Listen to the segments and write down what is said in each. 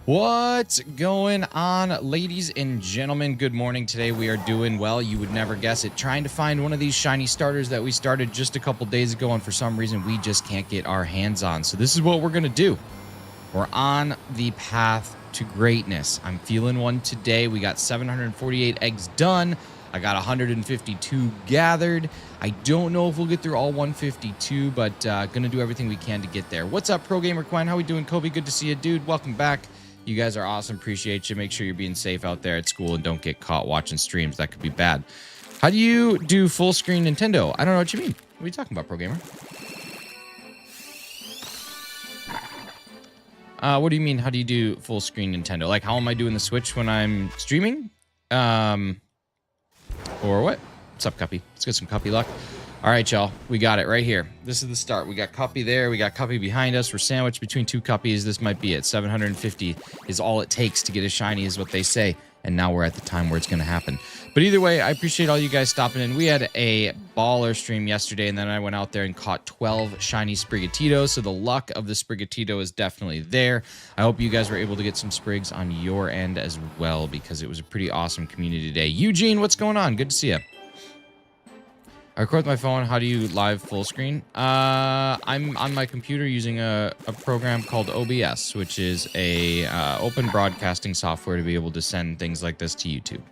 What's going on, ladies and gentlemen? Good morning. Today we are doing well. You would never guess it. Trying to find one of these shiny starters that we started just a couple days ago, and for some reason we just can't get our hands on. So this is what we're going to do. We're on the path to greatness. I'm feeling one today. We got 748 eggs done. I got 152 gathered. I don't know if we'll get through all 152, but gonna do everything we can to get there. What's up, Pro Gamer Quinn? How we doing, Kobe? Good to see you, dude. Welcome back. You guys are awesome. Appreciate you. Make sure you're being safe out there at school and don't get caught watching streams. That could be bad. How do you do full screen Nintendo? I don't know what you mean. What are you talking about, Pro Gamer? What do you mean? How do you do full screen Nintendo? Like, how am I doing the Switch when I'm streaming? Or what? What's up, Cuppy? Let's get some Cuppy luck. All right, y'all. We got it right here. This is the start. We got Cuppy there. We got Cuppy behind us. We're sandwiched between two Cuppies. This might be it. 750 is all it takes to get a shiny, is what they say. And now we're at the time where it's going to happen. But either way, I appreciate all you guys stopping in. We had a baller stream yesterday, and then I went out there and caught 12 shiny Sprigatitos. So the luck of the Sprigatito is definitely there. I hope you guys were able to get some Sprigs on your end as well, because it was a pretty awesome community day. Eugene, what's going on? Good to see you. I record with my phone. How do you live full screen? I'm on my computer using a program called OBS, which is a open broadcasting software to be able to send things like this to YouTube.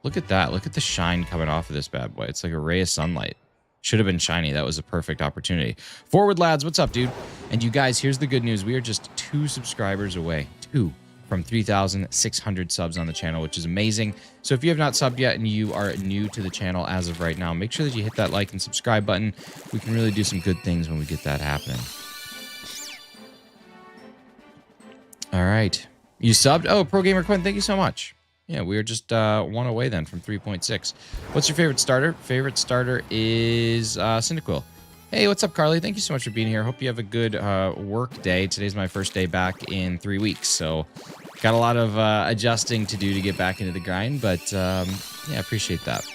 Look at that. Look at the shine coming off of this bad boy. It's like a ray of sunlight. Should have been shiny. That was a perfect opportunity. Forward lads, what's up, dude? And you guys, here's the good news. We are just 2 subscribers away. 2 from 3,600 subs on the channel, which is amazing. So if you have not subbed yet and you are new to the channel as of right now, make sure that you hit that like and subscribe button. We can really do some good things when we get that happening. All right. You subbed? Oh, Pro Gamer Quinn, thank you so much. Yeah, we are just 1 away then from 3.6. What's your favorite starter? Favorite starter is Cyndaquil. Hey, what's up, Carly? Thank you so much for being here. Hope you have a good work day. Today's my first day back in 3 weeks, so got a lot of adjusting to do to get back into the grind, but yeah, I appreciate that.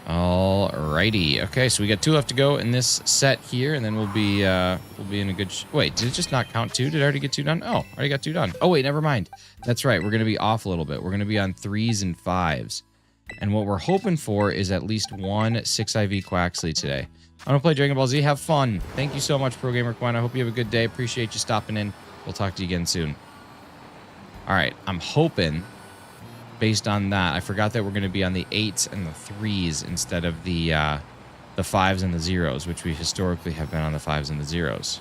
Alrighty. Okay, so we got 2 left to go in this set here, and then we'll be in a good. Wait, did it just not count 2? Did I already get 2 done? Oh, I already got 2 done. Oh wait, never mind. That's right. We're gonna be off a little bit. We're gonna be on 3s and 5s, and what we're hoping for is at least 1 6IV Quaxley today. I'm gonna play Dragon Ball Z. Have fun. Thank you so much, Pro Gamer Quinn. I hope you have a good day. Appreciate you stopping in. We'll talk to you again soon. All right, I'm hoping. Based on that, I forgot that we're going to be on the 8s and the 3s instead of the 5s and the 0s, which we historically have been on the 5s and the 0s.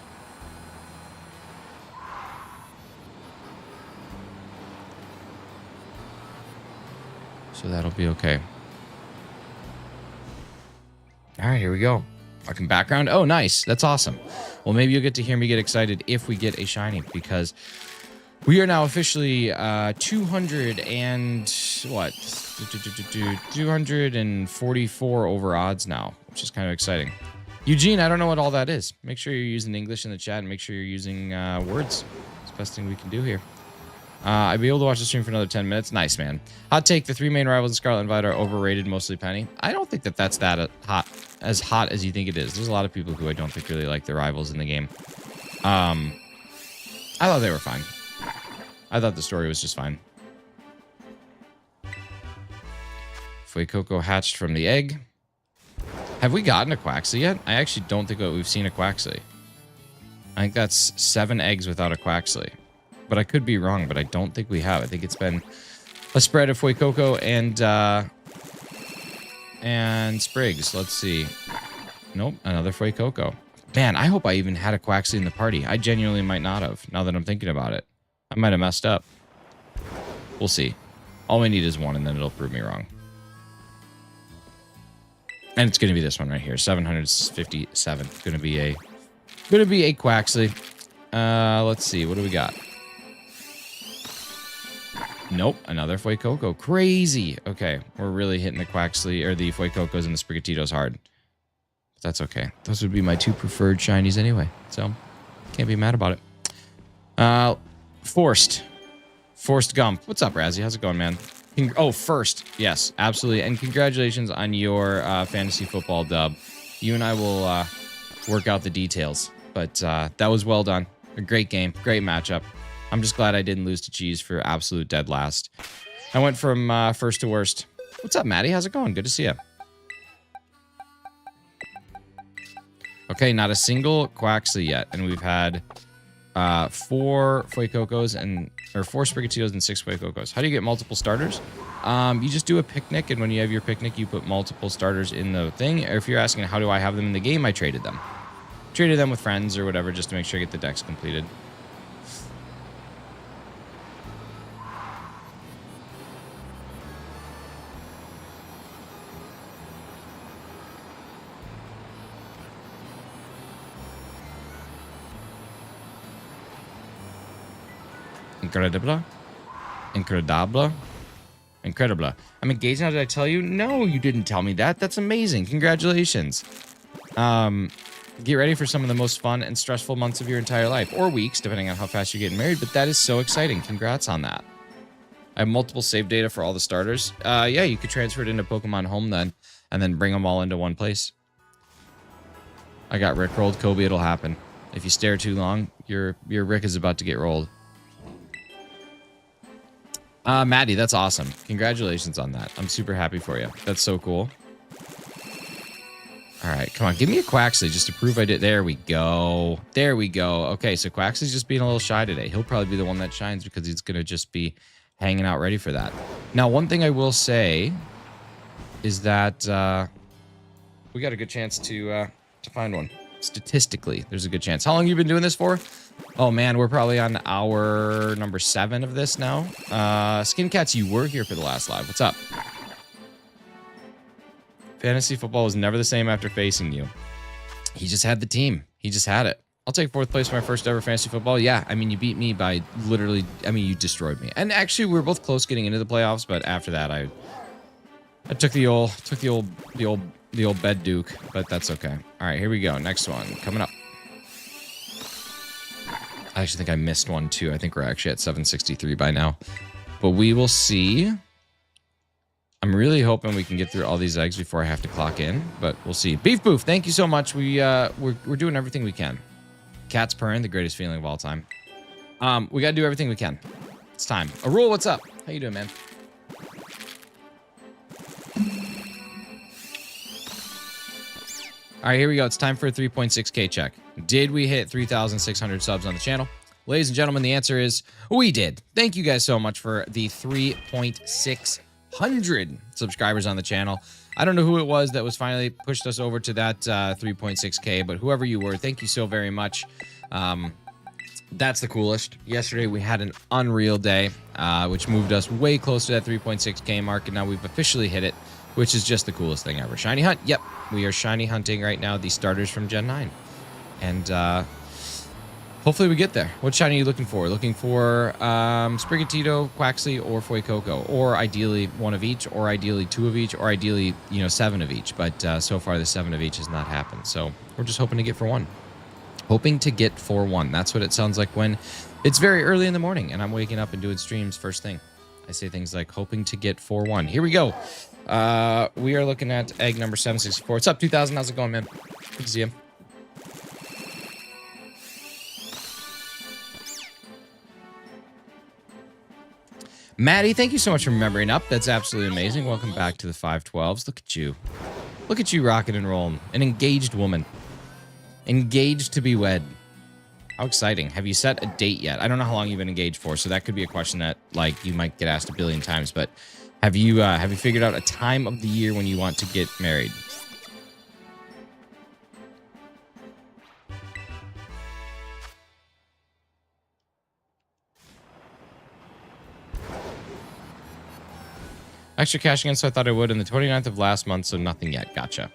So that'll be okay. All right, here we go. Fucking background. Oh, nice. That's awesome. Well, maybe you'll get to hear me get excited if we get a shiny, because we are now officially 244 over odds now, which is kind of exciting. Eugene, I don't know what all that is. Make sure you're using English in the chat and make sure you're using words. It's the best thing we can do here. I'd be able to watch the stream for another 10 minutes. Nice, man. Hot take, the 3 main rivals in Scarlet and Violet are overrated, mostly Penny. I don't think that that's hot as you think it is. There's a lot of people who I don't think really like the rivals in the game. I thought they were fine. I thought the story was just fine. Fuecoco hatched from the egg. Have we gotten a Quaxley yet? I actually don't think that we've seen a Quaxley. I think that's 7 eggs without a Quaxley. But I could be wrong, but I don't think we have. I think it's been a spread of Fuecoco and Sprigs. Let's see. Nope, another Fuecoco. Man, I hope I even had a Quaxley in the party. I genuinely might not have, now that I'm thinking about it. I might have messed up. We'll see. All we need is 1, and then it'll prove me wrong. And it's going to be this one right here, 757. Going to be a Quaxley. Let's see, what do we got? Nope, another Fuecoco. Crazy. Okay, we're really hitting the Quaxley or the Fuecocos and the Sprigatitos hard. But that's okay. Those would be my 2 preferred shinies anyway, so can't be mad about it. Forced Gump. What's up, Razzie? How's it going, man? Oh, first. Yes, absolutely. And congratulations on your fantasy football dub. You and I will work out the details. But that was well done. A great game. Great matchup. I'm just glad I didn't lose to Cheese for absolute dead last. I went from first to worst. What's up, Maddie? How's it going? Good to see you. Okay, not a single Quaxley yet. And we've had 4 Fuecocos or 4 Sprigatito and 6 Fuecocos. How do you get multiple starters? You just do a picnic, and when you have your picnic, you put multiple starters in the thing. Or if you're asking how do I have them in the game, I traded them. Traded them with friends or whatever just to make sure I get the decks completed. Incredible. Incredible. Incredible. I'm engaged now, did I tell you? No, you didn't tell me that. That's amazing. Congratulations. Get ready for some of the most fun and stressful months of your entire life. Or weeks, depending on how fast you're getting married. But that is so exciting. Congrats on that. I have multiple save data for all the starters. Yeah, you could transfer it into Pokemon Home then. And then bring them all into one place. I got Rickrolled. Kobe, it'll happen. If you stare too long, your Rick is about to get rolled. Maddie, that's awesome. Congratulations on that. I'm super happy for you. That's so cool. All right, come on. Give me a Quaxley just to prove I did. There we go. There we go. Okay, so Quaxley's just being a little shy today. He'll probably be the one that shines because he's going to just be hanging out ready for that. Now, one thing I will say is that we got a good chance to find one. Statistically, there's a good chance. How long have you been doing this for? Oh, man, we're probably on hour number 7 of this now. Skin Cats, you were here for the last live. What's up? Fantasy football was never the same after facing you. He just had the team. He just had it. I'll take 4th place for my first ever fantasy football. Yeah, I mean, you beat me by literally, I mean, you destroyed me. And actually, we were both close getting into the playoffs, but after that, I took the old bed duke, but that's okay. All right, here we go. Next one coming up. I actually think I missed one too. I think we're actually at 763 by now, but we will see. I'm really hoping we can get through all these eggs before I have to clock in, but we'll see. Beef Boof, thank you so much. We're doing everything we can. Cats purring, the greatest feeling of all time. We gotta do everything we can. It's time. Arul, what's up? How you doing, man? All right, here we go. It's time for a 3.6K check. Did we hit 3,600 subs on the channel? Ladies and gentlemen, the answer is we did. Thank you guys so much for the 3.600 subscribers on the channel. I don't know who it was that was finally pushed us over to that 3.6K, but whoever you were, thank you so very much. That's the coolest. Yesterday, we had an unreal day, which moved us way closer to that 3.6K mark, and now we've officially hit it, which is just the coolest thing ever. Shiny Hunt. Yep, we are shiny hunting right now the starters from Gen 9. And hopefully we get there. What shiny are you looking for? Looking for Sprigatito, Quaxley, or Fuecoco, or ideally one of each, or ideally 2 of each, or ideally 7 of each. But so far the 7 of each has not happened. So we're just hoping to get for 1. Hoping to get for 1. That's what it sounds like when it's very early in the morning and I'm waking up and doing streams first thing. I say things like hoping to get for 1. Here we go. We are looking at egg number 764. What's up, 2000? How's it going, man? Good to see you. Maddie, thank you so much for remembering up. That's absolutely amazing. Welcome back to the 512s. Look at you. Look at you rocking and rolling. An engaged woman. Engaged to be wed. How exciting. Have you set a date yet? I don't know how long you've been engaged for, so that could be a question that you might get asked a billion times, but have you figured out a time of the year when you want to get married? Extra cashing in, so I thought I would. On the 29th of last month, so nothing yet. Gotcha.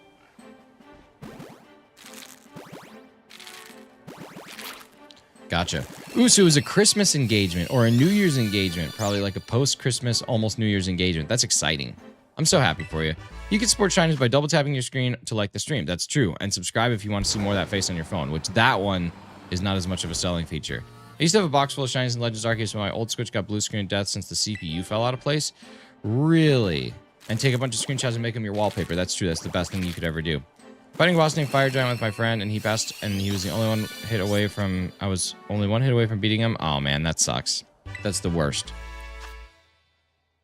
Gotcha. Ooh, so it was a Christmas engagement or a New Year's engagement. Probably like a post-Christmas, almost New Year's engagement. That's exciting. I'm so happy for you. You can support Shinies by double tapping your screen to like the stream. That's true. And subscribe if you want to see more of that face on your phone, which that one is not as much of a selling feature. I used to have a box full of Shinies and Legends Arceus when my old Switch got blue screen of death since the CPU fell out of place. Really? And take a bunch of screenshots and make them your wallpaper. That's true. That's the best thing you could ever do. Fighting a boss named Fire Giant with my friend, and he passed, and he was the only one hit away from... I was only one hit away from beating him. Oh, man, that sucks. That's the worst.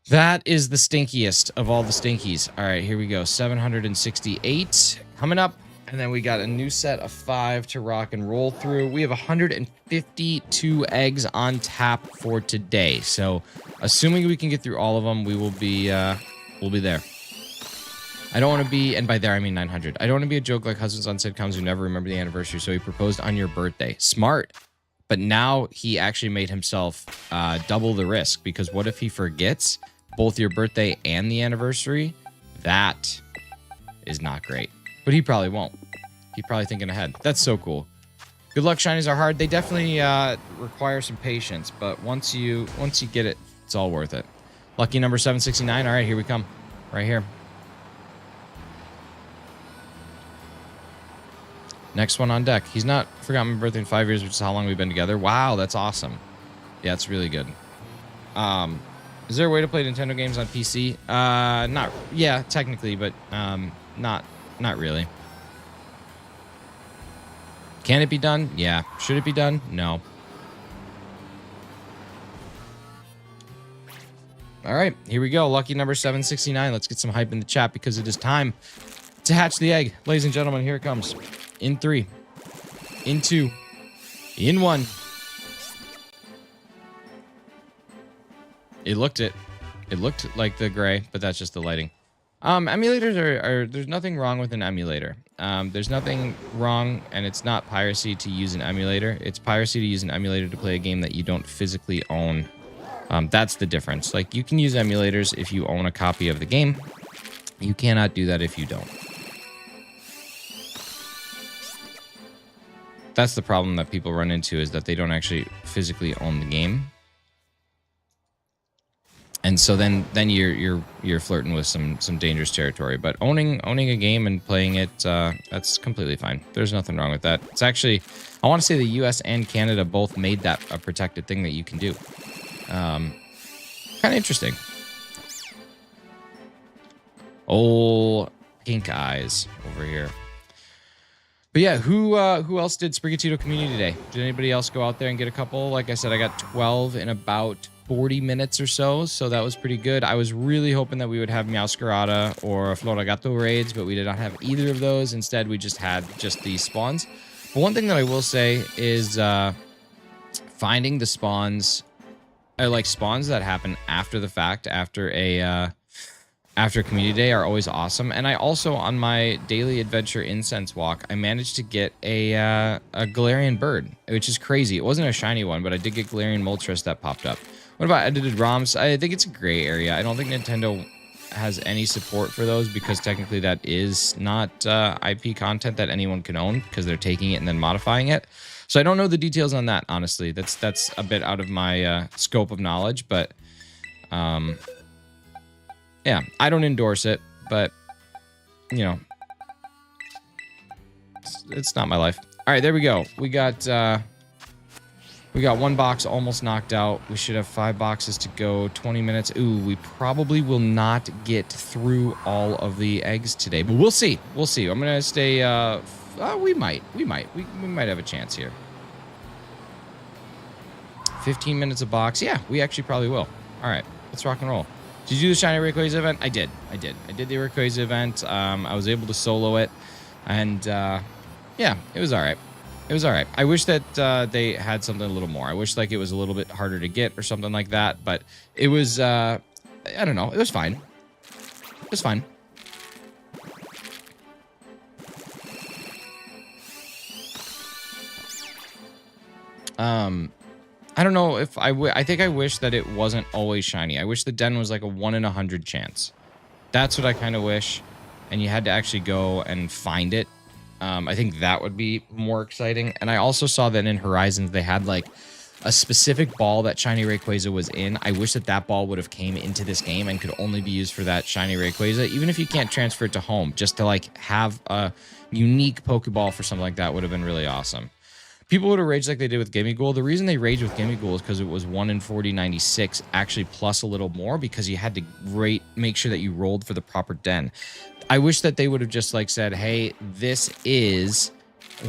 That is the stinkiest of all the stinkies. All right, here we go. 768 coming up. And then we got a new set of 5 to rock and roll through. We have 152 eggs on tap for today. So, assuming we can get through all of them, we'll be there. I don't want to be, and by there I mean 900. I don't want to be a joke like husbands on sitcoms who never remember the anniversary. So he proposed on your birthday. Smart. But now he actually made himself double the risk, because what if he forgets both your birthday and the anniversary? That is not great. But he probably won't. He's probably thinking ahead. That's so cool. Good luck. Shinies are hard. They definitely require some patience, but once you get it, it's all worth it. Lucky number 769. All right, here we come. Right here. Next one on deck. He's not forgotten my birthday in 5 years, which is how long we've been together. Wow, that's awesome. Yeah, it's really good. Is there a way to play Nintendo games on PC? Yeah, technically, but not really. Can it be done? Yeah. Should it be done? No. All right, here we go. Lucky number 769. Let's get some hype in the chat because it is time to hatch the egg. Ladies and gentlemen, here it comes. In 3, in 2, in 1. It looked like the gray, but that's just the lighting. Emulators are there's nothing wrong with an emulator. There's nothing wrong, and it's not piracy to use an emulator. It's piracy to use an emulator to play a game that you don't physically own. That's the difference. Like, you can use emulators if you own a copy of the game. You cannot do that if you don't. That's the problem that people run into, is that they don't actually physically own the game. And so then you're flirting with some dangerous territory. But owning a game and playing it, that's completely fine. There's nothing wrong with that. It's actually, I want to say the US and Canada both made that a protected thing that you can do. Kind of interesting. Old pink eyes over here. But yeah, who else did Sprigatito Community today? Did anybody else go out there and get a couple? Like I said, I got 12 in about 40 minutes or so that was pretty good. I was really hoping that we would have Meowscarada or Floragato raids, but we did not have either of those. Instead, we just had these spawns. But one thing that I will say is finding the spawns, like spawns that happen after the fact, after Community Day, are always awesome. And I also, on my daily adventure incense walk, I managed to get a Galarian bird, which is crazy. It wasn't a shiny one, but I did get Galarian Moltres that popped up. What about edited ROMs? I think it's a gray area. I don't think Nintendo has any support for those, because technically that is not IP content that anyone can own, because they're taking it and then modifying it. So I don't know the details on that, honestly. That's a bit out of my scope of knowledge, but yeah, I don't endorse it, but, you know, it's not my life. All right, there we go. We got one box almost knocked out. We should have 5 boxes to go, 20 minutes. Ooh, we probably will not get through all of the eggs today, but we'll see. We'll see. I'm going to stay, we might have a chance here. 15 minutes a box. Yeah, we actually probably will. All right, let's rock and roll. Did you do the Shiny Rayquaza event? I did the Rayquaza event. I was able to solo it, and yeah, it was all right. It was all right. I wish that they had something a little more. I wish like it was a little bit harder to get or something like that, but it was, I don't know. It was fine. It was fine. I don't know if I think I wish that it wasn't always shiny. I wish the den was like a 1 in 100 chance. That's what I kind of wish. And you had to actually go and find it. I think that would be more exciting. And I also saw that in Horizons, they had like a specific ball that Shiny Rayquaza was in. I wish that ball would have came into this game and could only be used for that Shiny Rayquaza. Even if you can't transfer it to home, just to like have a unique Pokeball for something like that would have been really awesome. People would have raged like they did with Gimme Ghoul. The reason they raged with Gimme Ghoul is because it was 1 in 4096, actually plus a little more, because you had to make sure that you rolled for the proper den. I wish that they would have just like said, hey, this is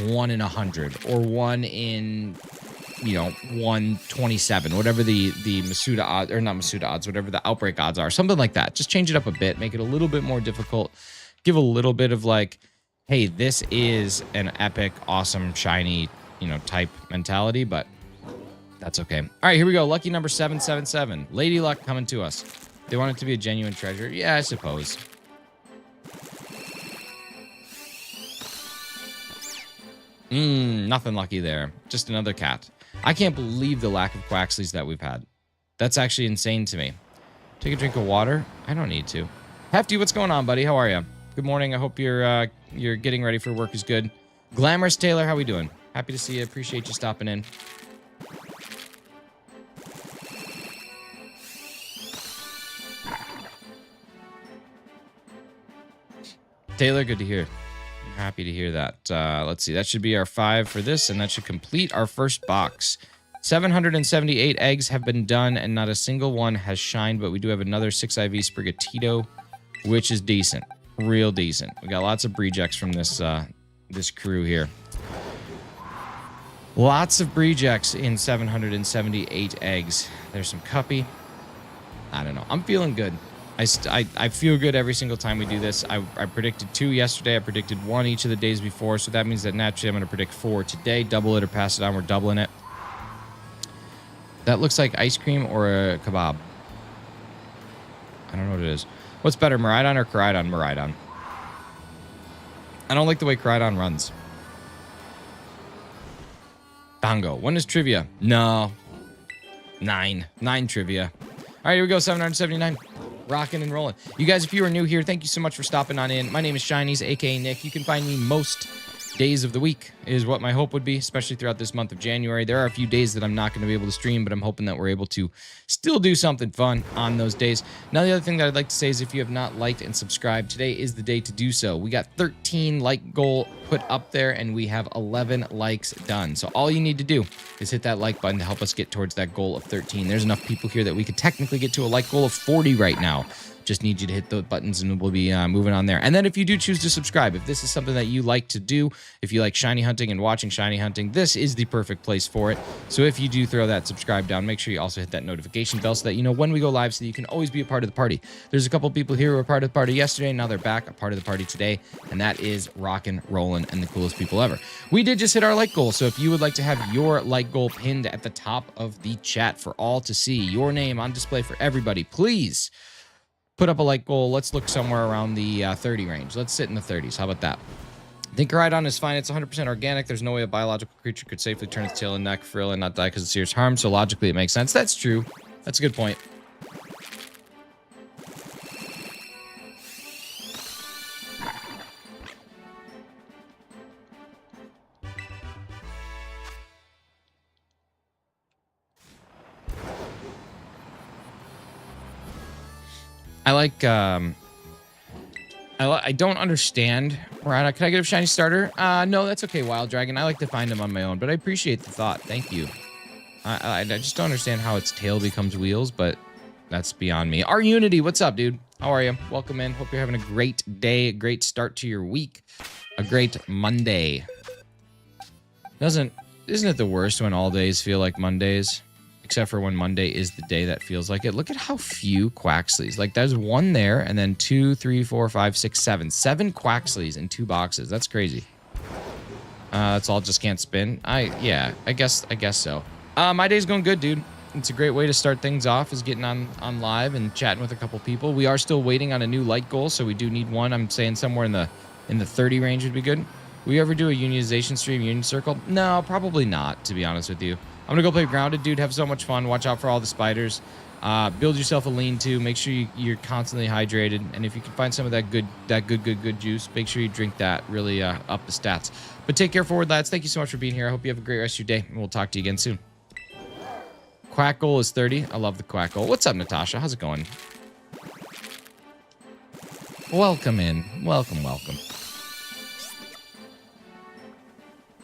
1 in 100 or 1 in, 127, whatever the Masuda odds, or not Masuda odds, whatever the outbreak odds are, something like that. Just change it up a bit, make it a little bit more difficult, give a little bit of like, hey, this is an epic, awesome, shiny, type mentality, but that's okay. All right, here we go. Lucky number 777. Lady Luck coming to us. They want it to be a genuine treasure. Yeah, I suppose. Nothing lucky there. Just another cat. I can't believe the lack of Quaxleys that we've had. That's actually insane to me. Take a drink of water? I don't need to. Hefty, what's going on, buddy? How are you? Good morning. I hope you're getting ready for work is good. Glamorous Taylor, how we doing? Happy to see you. Appreciate you stopping in. Taylor, good to hear. I'm happy to hear that. Let's see. That should be our 5 for this, and that should complete our first box. 778 eggs have been done, and not a single one has shined, but we do have another 6 IV Sprigatito, which is decent. Real decent. We got lots of Brejects from this crew here. Lots of Brejects in 778 eggs. There's some Cuppy. I don't know. I'm feeling good. I feel good every single time we do this. I predicted 2 yesterday. I predicted 1 each of the days before. So that means that naturally I'm going to predict 4 today. Double it or pass it on. We're doubling it. That looks like ice cream or a kebab. I don't know what it is. What's better, Miraidon or Koraidon? Miraidon. I don't like the way Koraidon runs. Bongo. When is trivia? No. 9 trivia. All right, here we go. 779. Rocking and rolling. You guys, if you are new here, thank you so much for stopping on in. My name is Shinies, aka Nick. You can find me most days of the week is what my hope would be, especially throughout this month of January. There are a few days that I'm not going to be able to stream, but I'm hoping that we're able to still do something fun on those days. Now, the other thing that I'd like to say is if you have not liked and subscribed, today is the day to do so. We got 13 like goal put up there, and we have 11 likes done. So all you need to do is hit that like button to help us get towards that goal of 13. There's enough people here that we could technically get to a like goal of 40 right now. Just need you to hit those buttons and we'll be moving on there. And then if you do choose to subscribe, if this is something that you like to do, if you like shiny hunting and watching shiny hunting, this is the perfect place for it. So if you do throw that subscribe down, make sure you also hit that notification bell so that you know when we go live so that you can always be a part of the party. There's a couple people here who were part of the party yesterday. Now they're back, a part of the party today. And that is rockin', rollin', and the coolest people ever. We did just hit our like goal. So if you would like to have your like goal pinned at the top of the chat for all to see, your name on display for everybody, please put up a like goal. Let's look somewhere around the 30 range. Let's sit in the 30s. How about that? I think Koraidon is fine. It's 100% organic. There's no way a biological creature could safely turn its tail and neck, frill, and not die because of serious harm. So logically, it makes sense. That's true. That's a good point. I don't understand. Right? Can I get a shiny starter? No, that's okay, Wild Dragon. I like to find them on my own, but I appreciate the thought. Thank you. I just don't understand how its tail becomes wheels, but that's beyond me. Our Unity, what's up, dude? How are you? Welcome in. Hope you're having a great day, a great start to your week, a great Monday. Isn't it the worst when all days feel like Mondays? Except for when Monday is the day that feels like it. Look at how few Quaxleys. Like, there's 1 there, and then 2, 3, 4, 5, 6, 7. 7 Quaxleys in 2 boxes. That's crazy. That's all just can't spin. I guess so. My day's going good, dude. It's a great way to start things off, is getting on live and chatting with a couple people. We are still waiting on a new like goal, so we do need one. I'm saying somewhere in the 30 range would be good. Will you ever do a unionization stream, Union Circle? No, probably not, to be honest with you. I'm going to go play Grounded, dude. Have so much fun. Watch out for all the spiders. Build yourself a lean-to. Make sure you're constantly hydrated. And if you can find some of that good juice, make sure you drink that. Really up the stats. But take care, forward lads. Thank you so much for being here. I hope you have a great rest of your day, and we'll talk to you again soon. Quack goal is 30. I love the quack goal. What's up, Natasha? How's it going? Welcome in. Welcome.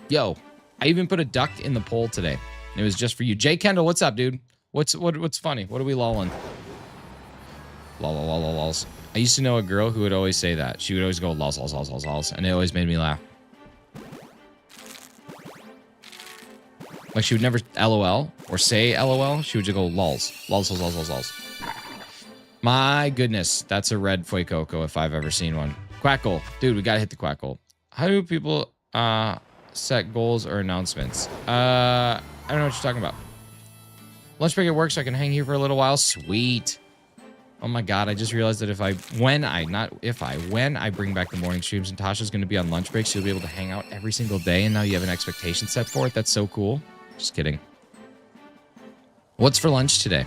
Yo. I even put a duck in the poll today. It was just for you. Jay Kendall, what's up, dude? What's funny? What are we lolling? Lols. I used to know a girl who would always say that. She would always go lols, and it always made me laugh. Like she would never LOL or say LOL. She would just go lols. My goodness, that's a red Fuecoco if I've ever seen one. Quackle. Dude, we gotta hit the Quackle. How do people set goals or announcements? I don't know what you're talking about. Lunch break at work so I can hang here for a little while. Sweet. Oh my god, I just realized that when I bring back the morning streams and Tasha's going to be on lunch break, she'll be able to hang out every single day, and now you have an expectation set for it. That's so cool. Just kidding. What's for lunch today?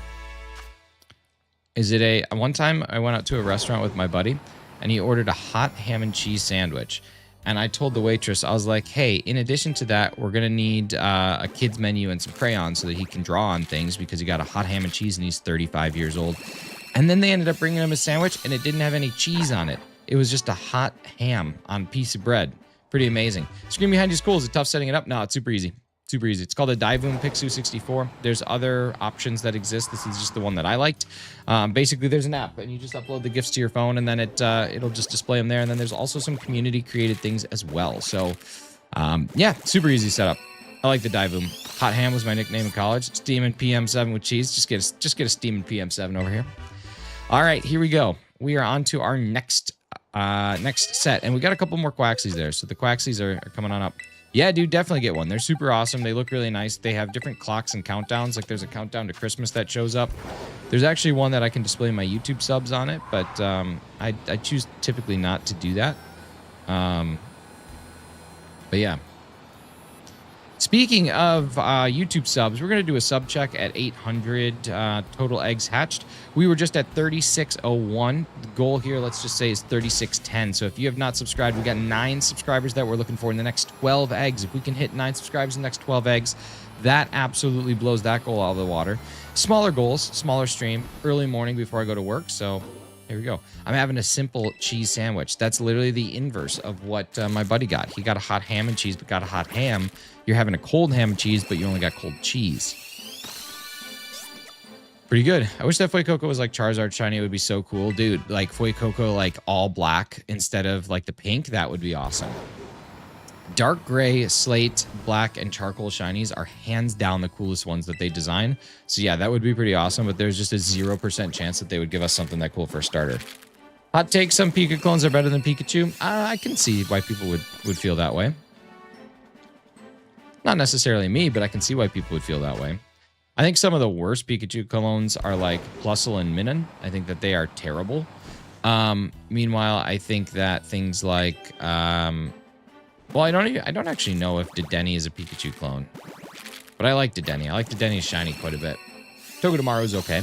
Is it one time I went out to a restaurant with my buddy, and he ordered a hot ham and cheese sandwich. And I told the waitress, I was like, hey, in addition to that, we're going to need a kid's menu and some crayons so that he can draw on things because he got a hot ham and cheese and he's 35 years old. And then they ended up bringing him a sandwich, and it didn't have any cheese on it. It was just a hot ham on a piece of bread. Pretty amazing. Screen behind you is cool. Is it tough setting it up? No, it's super easy. Super easy. It's called a Divoom Pixu 64. There's other options that exist. This is just the one that I liked. Basically, there's an app, and you just upload the GIFs to your phone, and then it'll just display them there. And then there's also some community-created things as well. So, yeah, super easy setup. I like the Divoom. Hot ham was my nickname in college. Steamin' PM7 with cheese. Just get a steamin' PM7 over here. All right, here we go. We are on to our next set, and we got a couple more Quaxies there. So the Quaxies are coming on up. Yeah, dude, definitely get one. They're super awesome. They look really nice. They have different clocks and countdowns. Like there's a countdown to Christmas that shows up. There's actually one that I can display my YouTube subs on it, but I choose typically not to do that. But yeah. Speaking of YouTube subs, we're going to do a sub check at 800 total eggs hatched. We were just at 3601. The goal here, let's just say, is 3610. So if you have not subscribed, we got 9 subscribers that we're looking for in the next 12 eggs. If we can hit 9 subscribers in the next 12 eggs, that absolutely blows that goal out of the water. Smaller goals, smaller stream, early morning before I go to work. So here we go. I'm having a simple cheese sandwich. That's literally the inverse of what my buddy got. He got a hot ham and cheese, but got a hot ham. You're having a cold ham and cheese, but you only got cold cheese. Pretty good. I wish that Fuecoco was like Charizard shiny. It would be so cool. Dude, like Fuecoco like all black instead of like the pink. That would be awesome. Dark gray, slate, black, and charcoal shinies are hands down the coolest ones that they design. So yeah, that would be pretty awesome, but there's just a 0% chance that they would give us something that cool for a starter. Hot take, some Pika clones are better than Pikachu. I can see why people would feel that way. Not necessarily me, but I can see why people would feel that way. I think some of the worst Pikachu clones are like Plusle and Minun. I think that they are terrible. Meanwhile, I think that things like... well, I don't actually know if Dedenne is a Pikachu clone. But I like Dedenne. I like Dedenne's shiny quite a bit. Togedemaru's okay.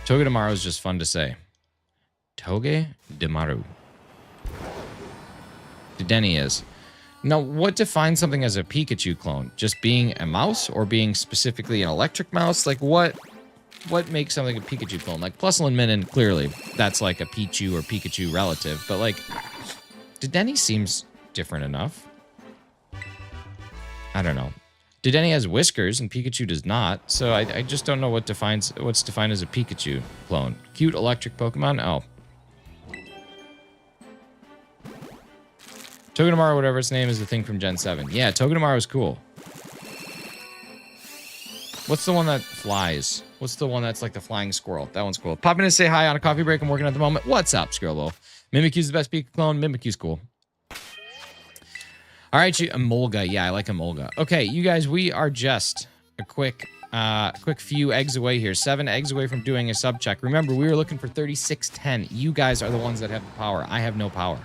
Togedemaru is just fun to say. Togedemaru. Dedenne is. Now, what defines something as a Pikachu clone? Just being a mouse or being specifically an electric mouse? Like, what makes something a Pikachu clone? Like, Plusle and Minun, clearly, that's like a Pichu or Pikachu relative. But, like, Dedenne seems different enough. I don't know. Dedenne has whiskers and Pikachu does not. So I just don't know what's defined as a Pikachu clone. Cute electric Pokemon? Oh. Togedemaru, whatever its name, is the thing from Gen 7. Yeah, Togedemaru is cool. What's the one that flies? What's the one that's like the flying squirrel? That one's cool. Pop in to say hi on a coffee break. I'm working at the moment. What's up, Skrillo? Mimikyu's the best Pika clone. Mimikyu's cool. All right, Emolga. Yeah, I like Emolga. Okay, you guys, we are just a quick few eggs away here. 7 eggs away from doing a sub check. Remember, we were looking for 3610. You guys are the ones that have the power. I have no power.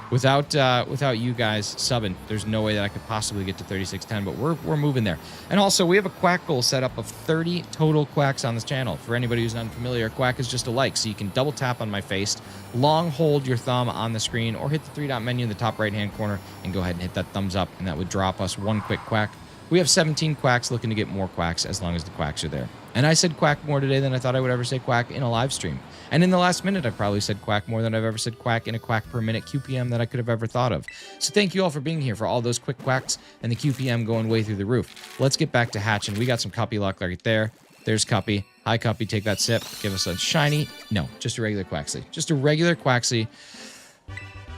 Without you guys subbing, there's no way that I could possibly get to 3610, but we're moving there. And also, we have a quack goal set up of 30 total quacks on this channel. For anybody who's unfamiliar, quack is just a like, so you can double tap on my face, long hold your thumb on the screen, or hit the 3-dot menu in the top right-hand corner, and go ahead and hit that thumbs up, and that would drop us 1 quick quack. We have 17 quacks looking to get more quacks as long as the quacks are there. And I said quack more today than I thought I would ever say quack in a live stream. And in the last minute, I probably said quack more than I've ever said quack in a quack per minute QPM that I could have ever thought of. So thank you all for being here for all those quick quacks and the QPM going way through the roof. Let's get back to hatching. We got some Cuppy luck right there. There's Cuppy. Hi, Cuppy. Take that sip. Give us a shiny. No, just a regular Quaxley. Just a regular Quaxley.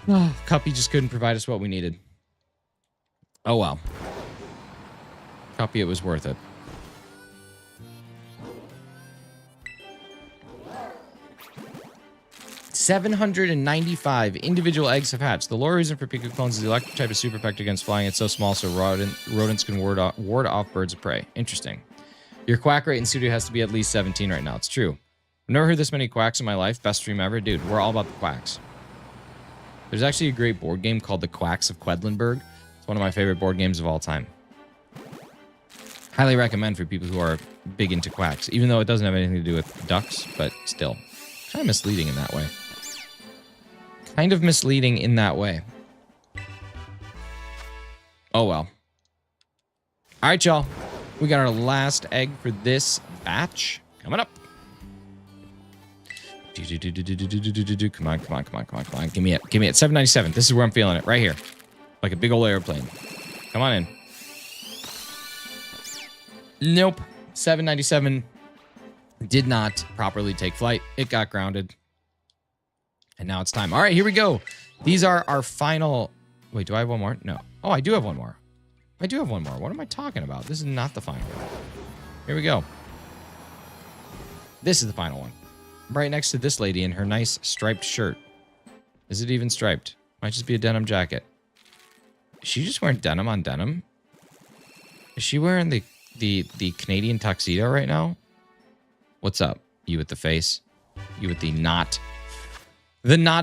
Oh, Cuppy just couldn't provide us what we needed. Oh, well. Cuppy, it was worth it. $795 individual eggs have hatched. The lore reason for Pika clones is the electric type is super effective against flying. It's so small, so rodents can ward off birds of prey. Interesting. Your quack rate in studio has to be at least 17 right now. It's true. I've never heard this many quacks in my life. Best stream ever. Dude, we're all about the quacks. There's actually a great board game called The Quacks of Quedlinburg. It's one of my favorite board games of all time. Highly recommend for people who are big into quacks, even though it doesn't have anything to do with ducks, but still. Kind of misleading in that way. Kind of misleading in that way. Oh, well. All right, y'all. We got our last egg for this batch coming up. Come on, come on, come on, come on, come on. Give me it. Give me it. 797. This is where I'm feeling it. Right here. Like a big old airplane. Come on in. Nope. 797 did not properly take flight. It got grounded. And now it's time. All right, here we go. These are our final... Wait, do I have one more? No. Oh, I do have one more. I do have one more. What am I talking about? This is not the final one. Here we go. This is the final one. Right next to this lady in her nice striped shirt. Is it even striped? Might just be a denim jacket. Is she just wearing denim on denim? Is she wearing the Canadian tuxedo right now? What's up? You with the face? You with the not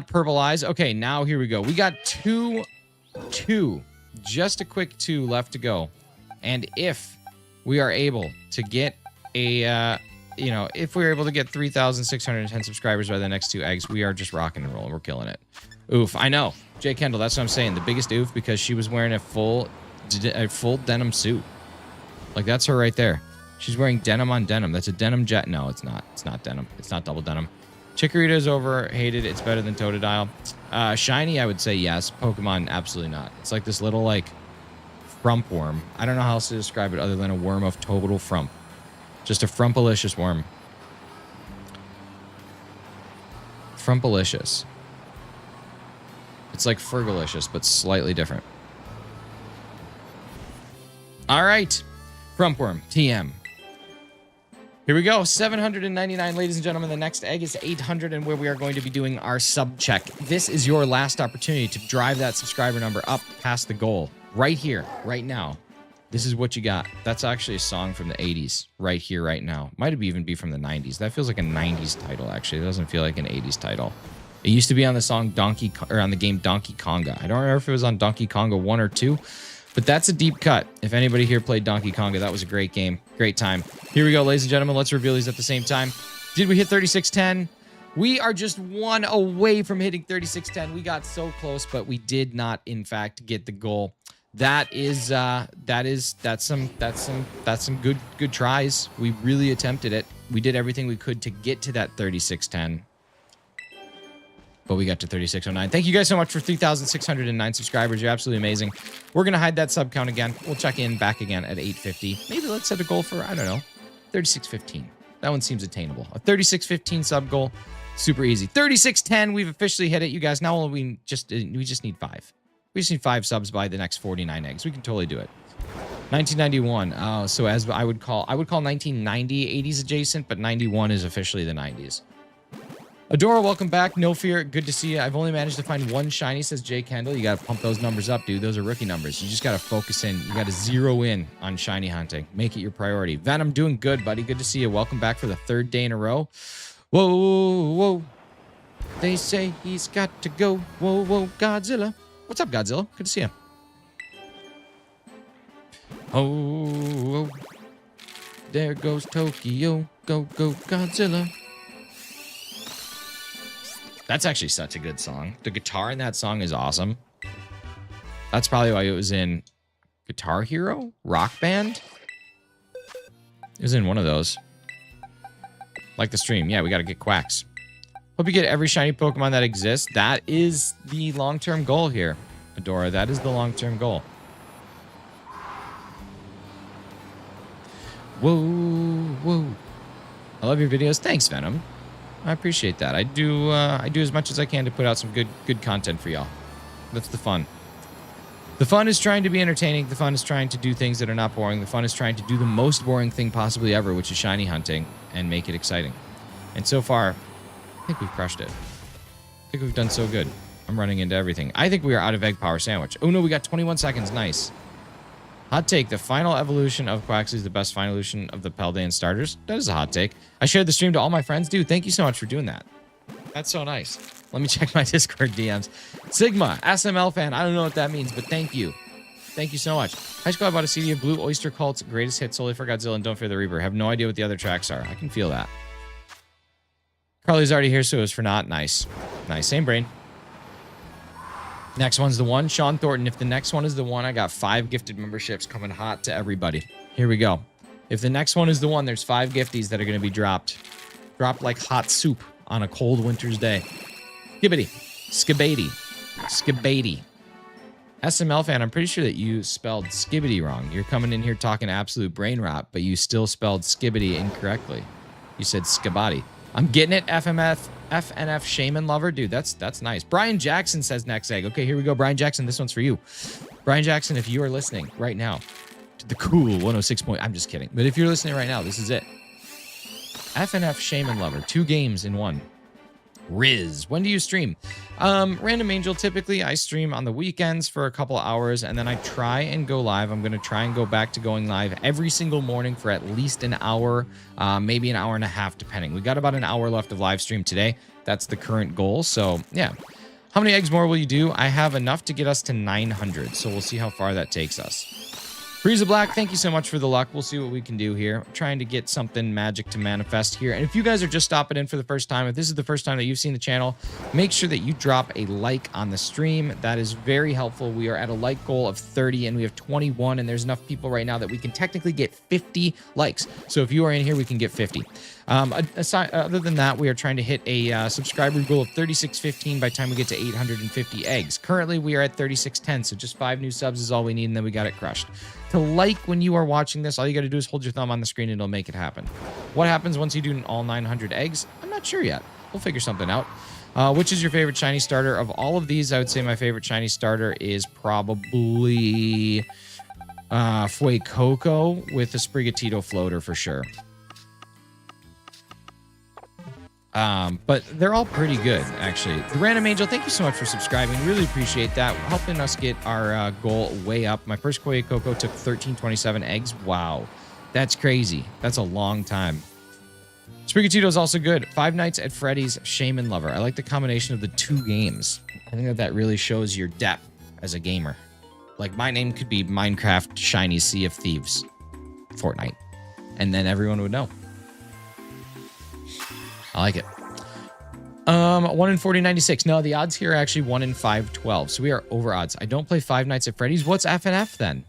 purple eyes? Okay, now here we go. We got two, just a quick 2 left to go. And if we are able to get a, if we're able to get 3,610 subscribers by the next 2 eggs, we are just rocking and rolling. We're killing it. Oof, I know. Jay Kendall, that's what I'm saying. The biggest oof because she was wearing a full denim suit. Like, that's her right there. She's wearing denim on denim. That's a denim jet. No, it's not. It's not denim. It's not double denim. Chikorita's overhated. It's better than Totodile. Shiny, I would say yes. Pokemon, absolutely not. It's like this little, like, frump worm. I don't know how else to describe it other than a worm of total frump. Just a frumpalicious worm. Frumpalicious. It's like Fergalicious, but slightly different. All right. Frumpworm, TM. Here we go. 799, ladies and gentlemen. The next egg is 800, and where we are going to be doing our sub check. This is your last opportunity to drive that subscriber number up past the goal. Right here, right now. This is what you got. That's actually a song from the 80s. Right here, right now. Might even be from the 90s. That feels like a 90s title, actually. It doesn't feel like an 80s title. It used to be on the song on the game Donkey Konga. I don't remember if it was on Donkey Konga 1 or 2. But that's a deep cut. If anybody here played Donkey Konga, that was a great game. Great time. Here we go, ladies and gentlemen. Let's reveal these at the same time. Did we hit 3610? We are just 1 away from hitting 3610. We got so close, but we did not, in fact, get the goal. That's some good tries. We really attempted it. We did everything we could to get to that 3610. But we got to 3609. Thank you guys so much for 3,609 subscribers. You're absolutely amazing. We're going to hide that sub count again. We'll check in back again at 850. Maybe let's set a goal for, I don't know, 3615. That one seems attainable. A 3615 sub goal, super easy. 3610, we've officially hit it. You guys, now we just need 5. We just need 5 subs by the next 49 eggs. We can totally do it. 1991. Oh, so as I would call 1990 80s adjacent, but 91 is officially the 90s. Adora, welcome back. No fear. Good to see you. I've only managed to find 1 shiny, says Jay Kendall. You got to pump those numbers up, dude. Those are rookie numbers. You just got to focus in. You got to zero in on shiny hunting. Make it your priority. Venom, doing good, buddy. Good to see you. Welcome back for the 3rd day in a row. Whoa, whoa, whoa. They say he's got to go. Whoa, whoa, Godzilla. What's up, Godzilla? Good to see you. Oh, there goes Tokyo. Go, go, Godzilla. That's actually such a good song. The guitar in that song is awesome. That's probably why it was in Guitar Hero? Rock Band? It was in one of those. Like the stream. Yeah, we got to get Quacks. Hope you get every shiny Pokemon that exists. That is the long-term goal here, Adora. That is the long-term goal. Whoa, whoa. I love your videos. Thanks, Venom. I appreciate that. I do as much as I can to put out some good content for y'all. That's the fun. The fun is trying to be entertaining. The fun is trying to do things that are not boring. The fun is trying to do the most boring thing possibly ever, which is shiny hunting, and make it exciting. And so far, I think we've crushed it. I think we've done so good. I'm running into everything. I think we are out of egg power sandwich. Oh no, we got 21 seconds. Nice. Hot take, the final evolution of Quaxley is the best final evolution of the Paldean starters. That is a hot take. I shared the stream to all my friends. Dude, thank you so much for doing that. That's so nice. Let me check my Discord DMs. Sigma, SML fan. I don't know what that means, but thank you. Thank you so much. High school, I bought a CD of Blue Oyster Cult's greatest hits solely for Godzilla and Don't Fear the Reaper. Have no idea what the other tracks are. I can feel that. Carly's already here, so it was for not. Nice. Nice. Same brain. Next one's the one. Sean Thornton. If the next one is the one, I got 5 gifted memberships coming hot to everybody. Here we go. If the next one is the one, there's 5 gifties that are going to be dropped. Dropped like hot soup on a cold winter's day. Skibbity. Skibady. Skibady. SML fan, I'm pretty sure that you spelled skibbity wrong. You're coming in here talking absolute brain rot, but you still spelled skibbity incorrectly. You said skibadi. I'm getting it, FNF Shaman Lover. Dude, that's nice. Brian Jackson says next egg. Okay, here we go. Brian Jackson, this one's for you. Brian Jackson, if you are listening right now to the cool 106 point, I'm just kidding. But if you're listening right now, this is it. FNF Shaman Lover. 2 games in 1. Riz. When do you stream? Random Angel, typically I stream on the weekends for a couple hours, and then I try and go live. I'm going to try and go back to going live every single morning for at least an hour, maybe an hour and a half, depending. We got about an hour left of live stream today. That's the current goal. So, yeah. How many eggs more will you do? I have enough to get us to 900, so we'll see how far that takes us. Frieza Black, thank you so much for the luck. We'll see what we can do here. I'm trying to get something magic to manifest here. And if you guys are just stopping in for the first time, if this is the first time that you've seen the channel, make sure that you drop a like on the stream. That is very helpful. We are at a like goal of 30 and we have 21, and there's enough people right now that we can technically get 50 likes. So if you are in here, we can get 50. Other than that, we are trying to hit a subscriber goal of 3615 by the time we get to 850 eggs. Currently, we are at 3610, so just 5 new subs is all we need, and then we got it crushed. To like when you are watching this, all you got to do is hold your thumb on the screen and it'll make it happen. What happens once you do all 900 eggs? I'm not sure yet. We'll figure something out. Which is your favorite shiny starter? Of all of these, I would say my favorite shiny starter is probably Fuecoco with the Sprigatito floater for sure. But they're all pretty good, actually. The Random Angel, thank you so much for subscribing. Really appreciate that. Helping us get our goal way up. My first Koi Coco took 1327 eggs. Wow. That's crazy. That's a long time. Sprigatito is also good. 5 Nights at Freddy's Shaman Lover. I like the combination of the 2 games. I think that really shows your depth as a gamer. Like, my name could be Minecraft Shiny Sea of Thieves Fortnite. And then everyone would know. I like it. 1 in 4096. No, the odds here are actually 1 in 512. So we are over odds. I don't play 5 Nights at Freddy's. What's FNF then?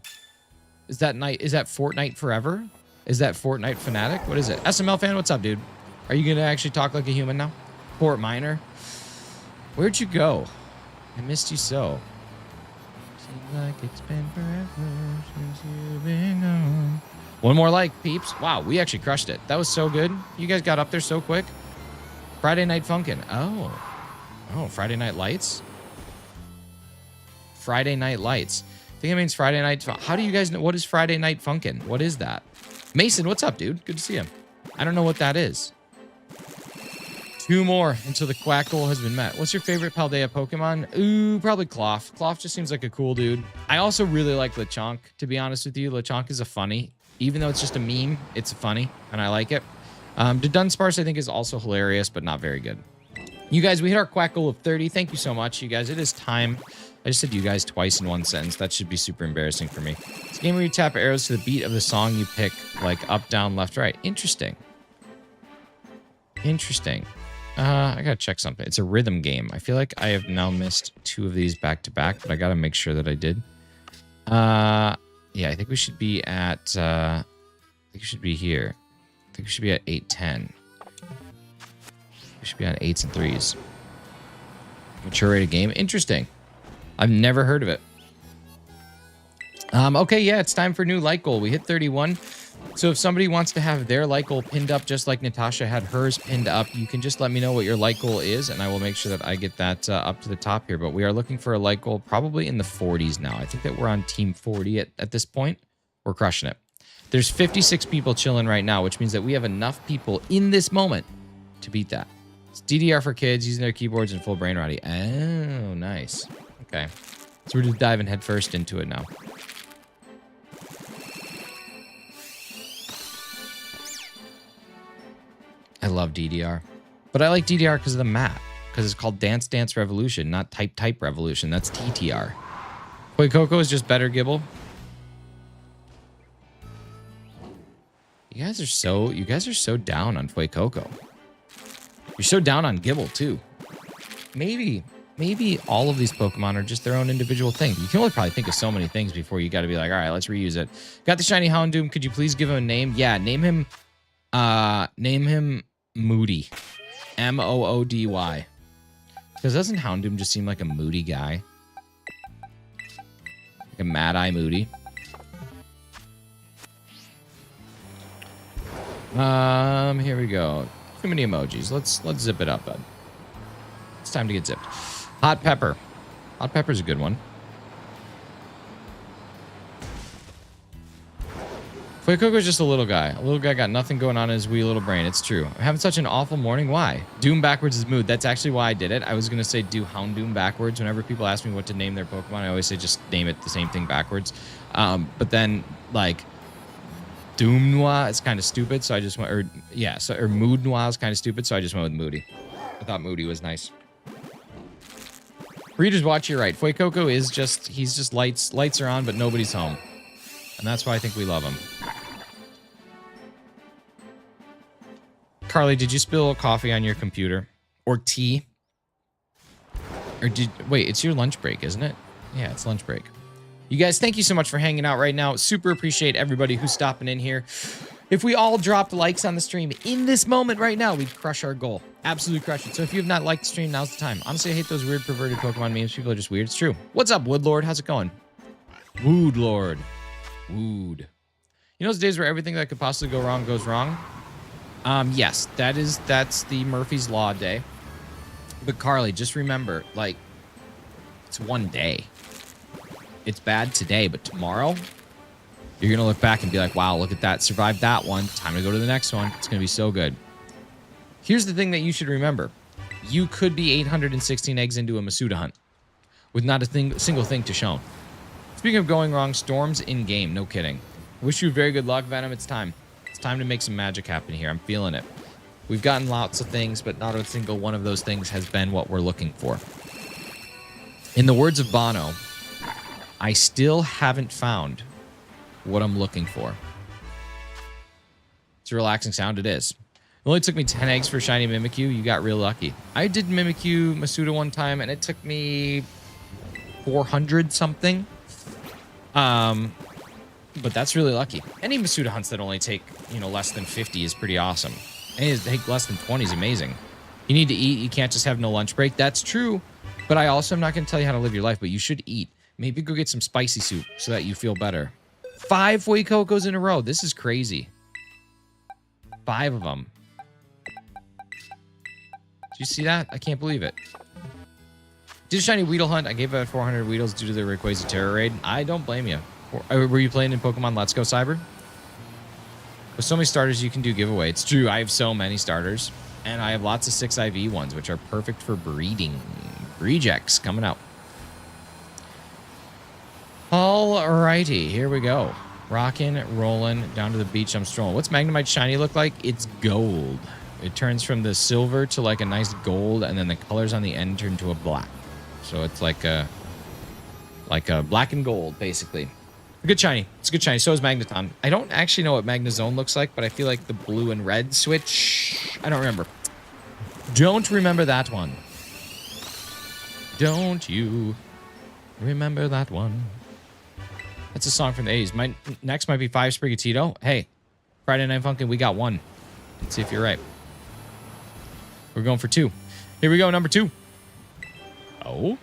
Is that Fortnite Forever? Is that Fortnite Fanatic? What is it? SML fan, what's up, dude? Are you gonna actually talk like a human now? Fort Minor. Where'd you go? I missed you so. Seems like it's been forever since you've been gone. 1 more like, peeps. Wow, we actually crushed it. That was so good. You guys got up there so quick. Friday Night Funkin'. Oh, Friday Night Lights? Friday Night Lights. I think it means Friday Night. How do you guys know? What is Friday Night Funkin'? What is that? Mason, what's up, dude? Good to see you. I don't know what that is. 2 more until the quack goal has been met. What's your favorite Paldea Pokemon? Ooh, probably Cloth. Cloth just seems like a cool dude. I also really like Lechonk, to be honest with you. Lechonk is a funny. Even though it's just a meme, it's funny, and I like it. The Dunsparce, I think, is also hilarious, but not very good. You guys, we hit our quack goal of 30. Thank you so much, you guys. It is time. I just said you guys twice in 1 sentence. That should be super embarrassing for me. It's a game where you tap arrows to the beat of the song you pick, like up, down, left, right. Interesting. Interesting. I gotta check something. It's a rhythm game. I feel like I have now missed 2 of these back to back, but I gotta make sure that I did. Yeah, I think we should be at... I think we should be here. I think we should be at 810. We should be on 8s and 3s. Mature rated game. Interesting. I've never heard of it. Okay, yeah, it's time for new like goal. We hit 31. So if somebody wants to have their like goal pinned up just like Natasha had hers pinned up, you can just let me know what your like goal is, and I will make sure that I get that up to the top here. But we are looking for a like goal probably in the 40s now. I think that we're on team 40 at this point. We're crushing it. There's 56 people chilling right now, which means that we have enough people in this moment to beat that. It's DDR for kids using their keyboards and full brain rotty. Oh, nice. Okay. So we're just diving headfirst into it now. I love DDR. But I like DDR because of the map. Because it's called Dance Dance Revolution, not Type Type Revolution. That's TTR. Koi Coco is just better, Gibble. You guys are so down on Koi Coco. You're so down on Gibble, too. Maybe all of these Pokemon are just their own individual thing. You can only probably think of so many things before you got to be like, all right, let's reuse it. Got the shiny Houndoom. Could you please give him a name? Yeah, name him Moody. M-O-O-D-Y. Because doesn't Houndoom just seem like a moody guy? Like a Mad-Eye Moody. Here we go. Too many emojis. Let's zip it up, bud. It's time to get zipped. Hot pepper. Hot pepper's a good one. Fuecoco's just a little guy. A little guy got nothing going on in his wee little brain. It's true. I'm having such an awful morning. Why? Doom backwards is mood. That's actually why I did it. I was going to say do Houndoom backwards. Whenever people ask me what to name their Pokemon, I always say just name it the same thing backwards. But then, like, Doom Noir is kind of stupid, so I just went... Or Mood Noir is kind of stupid, so I just went with Moody. I thought Moody was nice. Readers watch, you're right. Fuecoco is just... He's just lights. Lights are on, but nobody's home. And that's why I think we love him. Carly, did you spill coffee on your computer? Or tea? Or did... Wait, it's your lunch break, isn't it? Yeah, it's lunch break. You guys, thank you so much for hanging out right now. Super appreciate everybody who's stopping in here. If we all dropped likes on the stream in this moment right now, we'd crush our goal. Absolutely crush it. So if you have not liked the stream, now's the time. Honestly, I hate those weird perverted Pokemon memes. People are just weird. It's true. What's up, Woodlord? How's it going? Wood Lord. Wood. You know those days where everything that could possibly go wrong goes wrong? Yes, that's the Murphy's Law day. But Carly, just remember, like, it's one day. It's bad today, but tomorrow, you're going to look back and be like, wow, look at that. Survived that one. Time to go to the next one. It's going to be so good. Here's the thing that you should remember. You could be 816 eggs into a Masuda hunt with not a single thing to show. Speaking of going wrong, storms in game. No kidding. Wish you very good luck, Venom. It's time. It's time to make some magic happen here. I'm feeling it. We've gotten lots of things, but not a single one of those things has been what we're looking for. In the words of Bono, I still haven't found what I'm looking for. It's a relaxing sound. It is. It only took me 10 eggs for shiny Mimikyu. You got real lucky. I did Mimikyu Masuda one time, and it took me 400 something. But that's really lucky. Any Masuda hunts that only take, less than 50 is pretty awesome. Any that take less than 20 is amazing. You need to eat. You can't just have no lunch break. That's true. But I also am not going to tell you how to live your life, but you should eat. Maybe go get some spicy soup so that you feel better. 5 Fuecocos in a row. This is crazy. 5 of them. Did you see that? I can't believe it. Did a shiny Weedle hunt. I gave out 400 Weedles due to the Rayquaza Terror Raid. I don't blame you. Were you playing in Pokemon Let's Go Cyber? With so many starters, you can do giveaway. It's true. I have so many starters. And I have lots of 6 IV ones, which are perfect for breeding. Rejects coming out. Alrighty, here we go. Rockin', rollin', down to the beach, I'm strolling. What's Magnemite Shiny look like? It's gold. It turns from the silver to like a nice gold, and then the colors on the end turn to a black. So it's like a black and gold, basically. A good shiny. It's a good shiny. So is Magneton. I don't actually know what Magnezone looks like, but I feel like the blue and red switch. I don't remember. Don't remember that one. Don't you remember that one? That's a song from the 80s. My next might be 5 Sprigatito. Hey, Friday Night Funkin', we got 1. Let's see if you're right. We're going for 2. Here we go, number 2. Oh.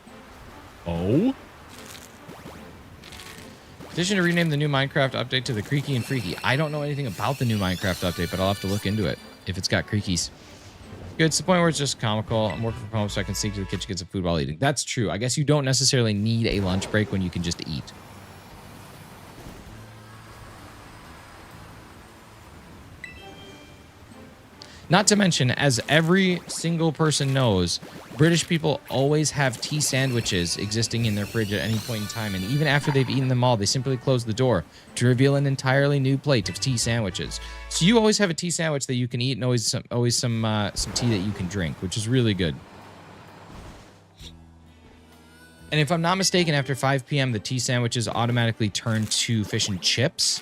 Petition to rename the new Minecraft update to the Creaky and Freaky. I don't know anything about the new Minecraft update, but I'll have to look into it if it's got creakies. Good. It's the point where it's just comical. I'm working from home, so I can sneak to the kitchen, get some food while eating. That's true. I guess you don't necessarily need a lunch break when you can just eat. Not to mention, as every single person knows, British people always have tea sandwiches existing in their fridge at any point in time, and even after they've eaten them all, they simply close the door to reveal an entirely new plate of tea sandwiches. So you always have a tea sandwich that you can eat, and always some tea that you can drink, which is really good. And if I'm not mistaken, after 5 p.m., the tea sandwiches automatically turn to fish and chips.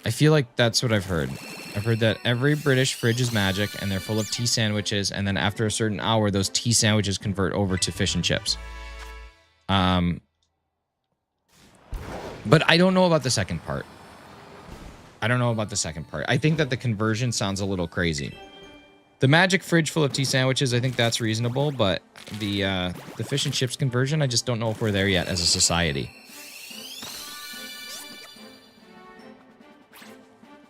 I feel like that's what I've heard. I've heard that every British fridge is magic, and they're full of tea sandwiches, and then after a certain hour, those tea sandwiches convert over to fish and chips. But I don't know about the second part. I think that the conversion sounds a little crazy. The magic fridge full of tea sandwiches, I think that's reasonable, but the fish and chips conversion, I just don't know if we're there yet as a society.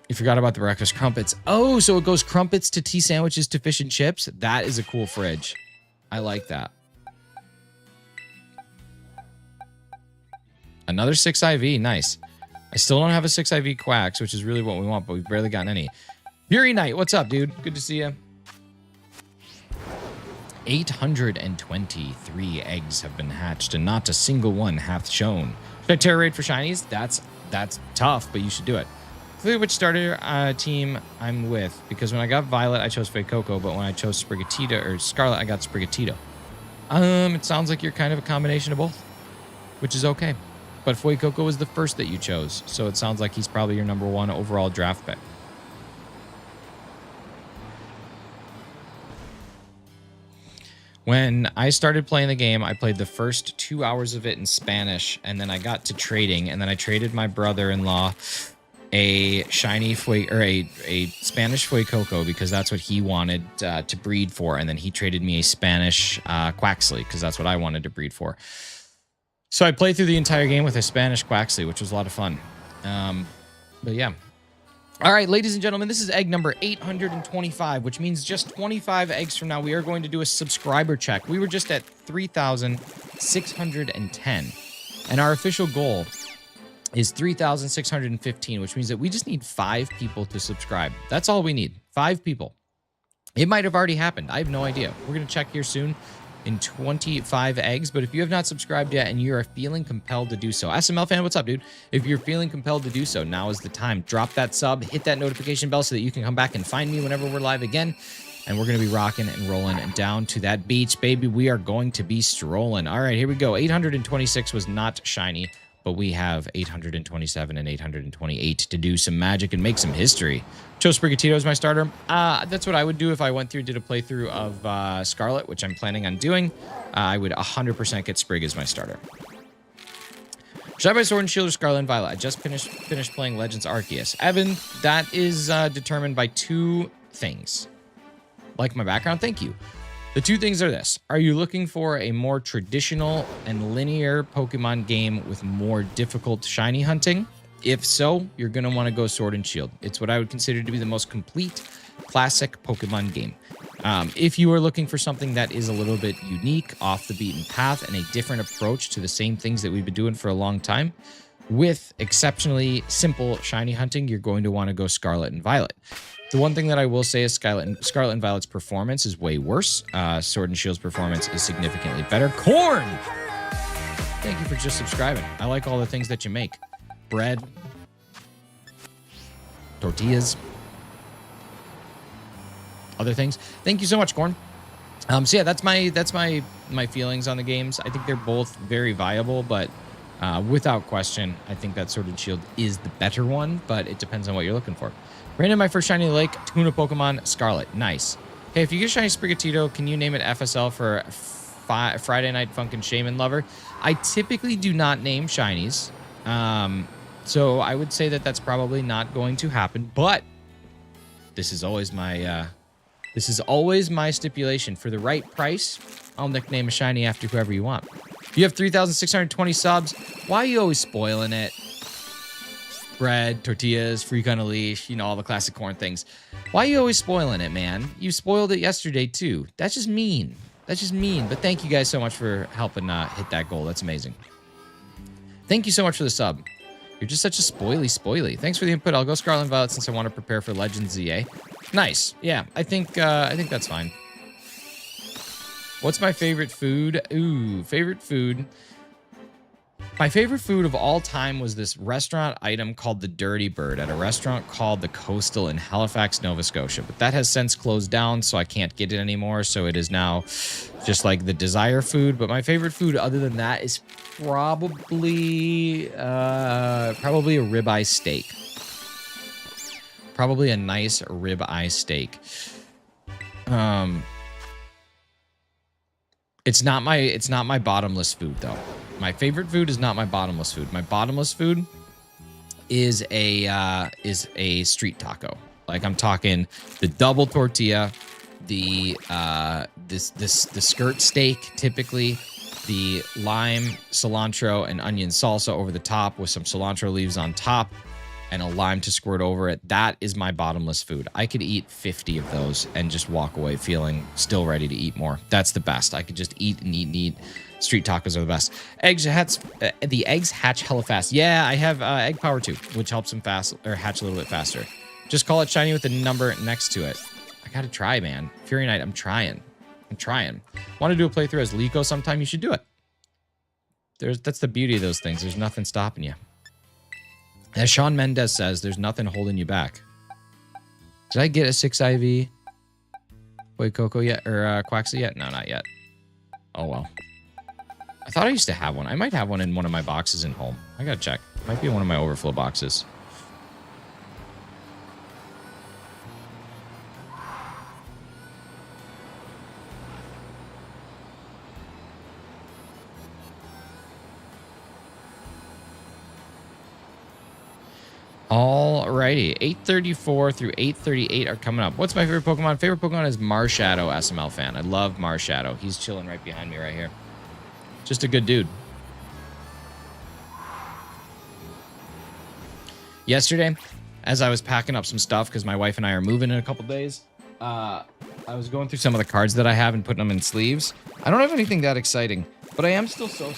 You forgot about the breakfast crumpets. Oh, so it goes crumpets to tea sandwiches to fish and chips? That is a cool fridge. I like that. Another 6 IV. Nice. I still don't have a 6 IV quacks, which is really what we want, but we've barely gotten any. Fury Knight, what's up, dude? Good to see you. 823 eggs have been hatched, and not a single one hath shown. Should I terror raid for shinies? That's tough, but you should do it. Clear which starter team I'm with, because when I got Violet, I chose Fuecoco, but when I chose Sprigatito or Scarlet, I got Sprigatito. It sounds like you're kind of a combination of both, which is okay. But Fuecoco was the first that you chose, so it sounds like he's probably your number 1 overall draft pick. When I started playing the game, I played the first 2 hours of it in Spanish, and then I got to trading, and then I traded my brother-in-law a shiny a Spanish Fuecoco because that's what he wanted to breed for, and then he traded me a Spanish Quaxley because that's what I wanted to breed for. So I played through the entire game with a Spanish Quaxley, which was a lot of fun. But yeah. All right, ladies and gentlemen, this is egg number 825, which means just 25 eggs from now, we are going to do a subscriber check. We were just at 3,610, and our official goal is 3,615, which means that we just need 5 people to subscribe. That's all we need. 5 people. It might have already happened. I have no idea. We're going to check here soon in 25 eggs, but if you have not subscribed yet and you're feeling compelled to do so, SML fan, what's up, dude? If you're feeling compelled to do so, now is the time. Drop that sub, hit that notification bell so that you can come back and find me whenever we're live again. And we're going to be rocking and rolling down to that beach, baby. We are going to be strolling. All right, here we go. 826 was not shiny, but we have 827 and 828 to do some magic and make some history. Chose Sprigatito as my starter. That's what I would do if I went through, did a playthrough of Scarlet, which I'm planning on doing. I would 100% get Sprig as my starter. Should I buy Sword and Shield or Scarlet and Violet? I just finished playing Legends Arceus. Evan, that is determined by 2 things. Like my background? Thank you. The 2 things are this. Are you looking for a more traditional and linear Pokemon game with more difficult shiny hunting? If so, you're going to want to go Sword and Shield. It's what I would consider to be the most complete classic Pokemon game. If you are looking for something that is a little bit unique, off the beaten path, and a different approach to the same things that we've been doing for a long time, with exceptionally simple shiny hunting, you're going to want to go Scarlet and Violet. The one thing that I will say is Scarlet and Violet's performance is way worse. Sword and Shield's performance is significantly better. Corn! Thank you for just subscribing. I like all the things that you make. Bread. Tortillas. Other things. Thank you so much, Corn. So yeah, that's my feelings on the games. I think they're both very viable, but without question, I think that Sword and Shield is the better one, but it depends on what you're looking for. Brandon, my first shiny lake, tuna Pokemon, Scarlet. Nice. Hey, if you get a shiny Sprigatito, can you name it FSL for Friday Night Funkin' Shaman Lover? I typically do not name shinies. So I would say that that's probably not going to happen, but this is always my stipulation. For the right price, I'll nickname a shiny after whoever you want. If you have 3,620 subs, why are you always spoiling it? Bread, tortillas, freak on a leash, you know, all the classic corn things. Why are you always spoiling it, man? You spoiled it yesterday, too. That's just mean. That's just mean. But thank you guys so much for helping hit that goal. That's amazing. Thank you so much for the sub. You're just such a spoily. Thanks for the input. I'll go Scarlet and Violet since I want to prepare for Legends ZA. Nice. Yeah, I think that's fine. What's my favorite food? Ooh, favorite food. My favorite food of all time was this restaurant item called the Dirty Bird at a restaurant called the Coastal in Halifax, Nova Scotia. But that has since closed down, so I can't get it anymore. So it is now just the desire food. But my favorite food other than that is probably a ribeye steak. Probably a nice ribeye steak. It's not my bottomless food though. My favorite food is not my bottomless food. My bottomless food is a street taco. Like I'm talking the double tortilla, the skirt steak, typically the lime, cilantro, and onion salsa over the top with some cilantro leaves on top and a lime to squirt over it. That is my bottomless food. I could eat 50 of those and just walk away feeling still ready to eat more. That's the best. I could just eat and eat and eat. Street tacos are the best. The eggs hatch hella fast. Yeah, I have egg power too, which helps them hatch a little bit faster. Just call it shiny with the number next to it. I gotta try, man. Fury Knight, I'm trying. Want to do a playthrough as Liko sometime? You should do it. That's the beauty of those things. There's nothing stopping you. As Sean Mendez says, there's nothing holding you back. Did I get a 6 IV? Wait, Coco yet? Or Quaxley yet? No, not yet. Oh, well. I thought I used to have one. I might have one in one of my boxes in home. I gotta check. Might be in one of my overflow boxes. Alrighty, 8:34 through 8:38 are coming up. What's my favorite Pokemon? Favorite Pokemon is Marshadow, SML fan. I love Marshadow. He's chilling right behind me right here. Just a good dude. Yesterday, as I was packing up some stuff, because my wife and I are moving in a couple days, I was going through some of the cards that I have and putting them in sleeves. I don't have anything that exciting, but I am still so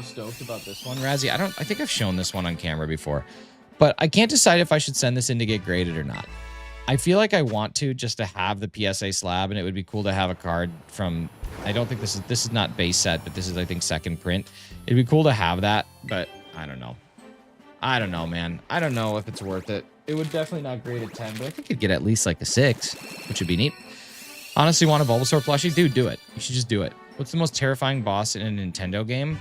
stoked about this one. Razzie, I think I've shown this one on camera before. But I can't decide if I should send this in to get graded or not. I feel like I want to just to have the PSA slab, and it would be cool to have a card from... I don't think this is not base set, but this is, I think, second print. It'd be cool to have that, but I don't know. I don't know, man. I don't know if it's worth it. It would definitely not grade a 10, but I think it'd get at least like a 6, which would be neat. Honestly, want a Bulbasaur plushie? Dude, do it. You should just do it. What's the most terrifying boss in a Nintendo game?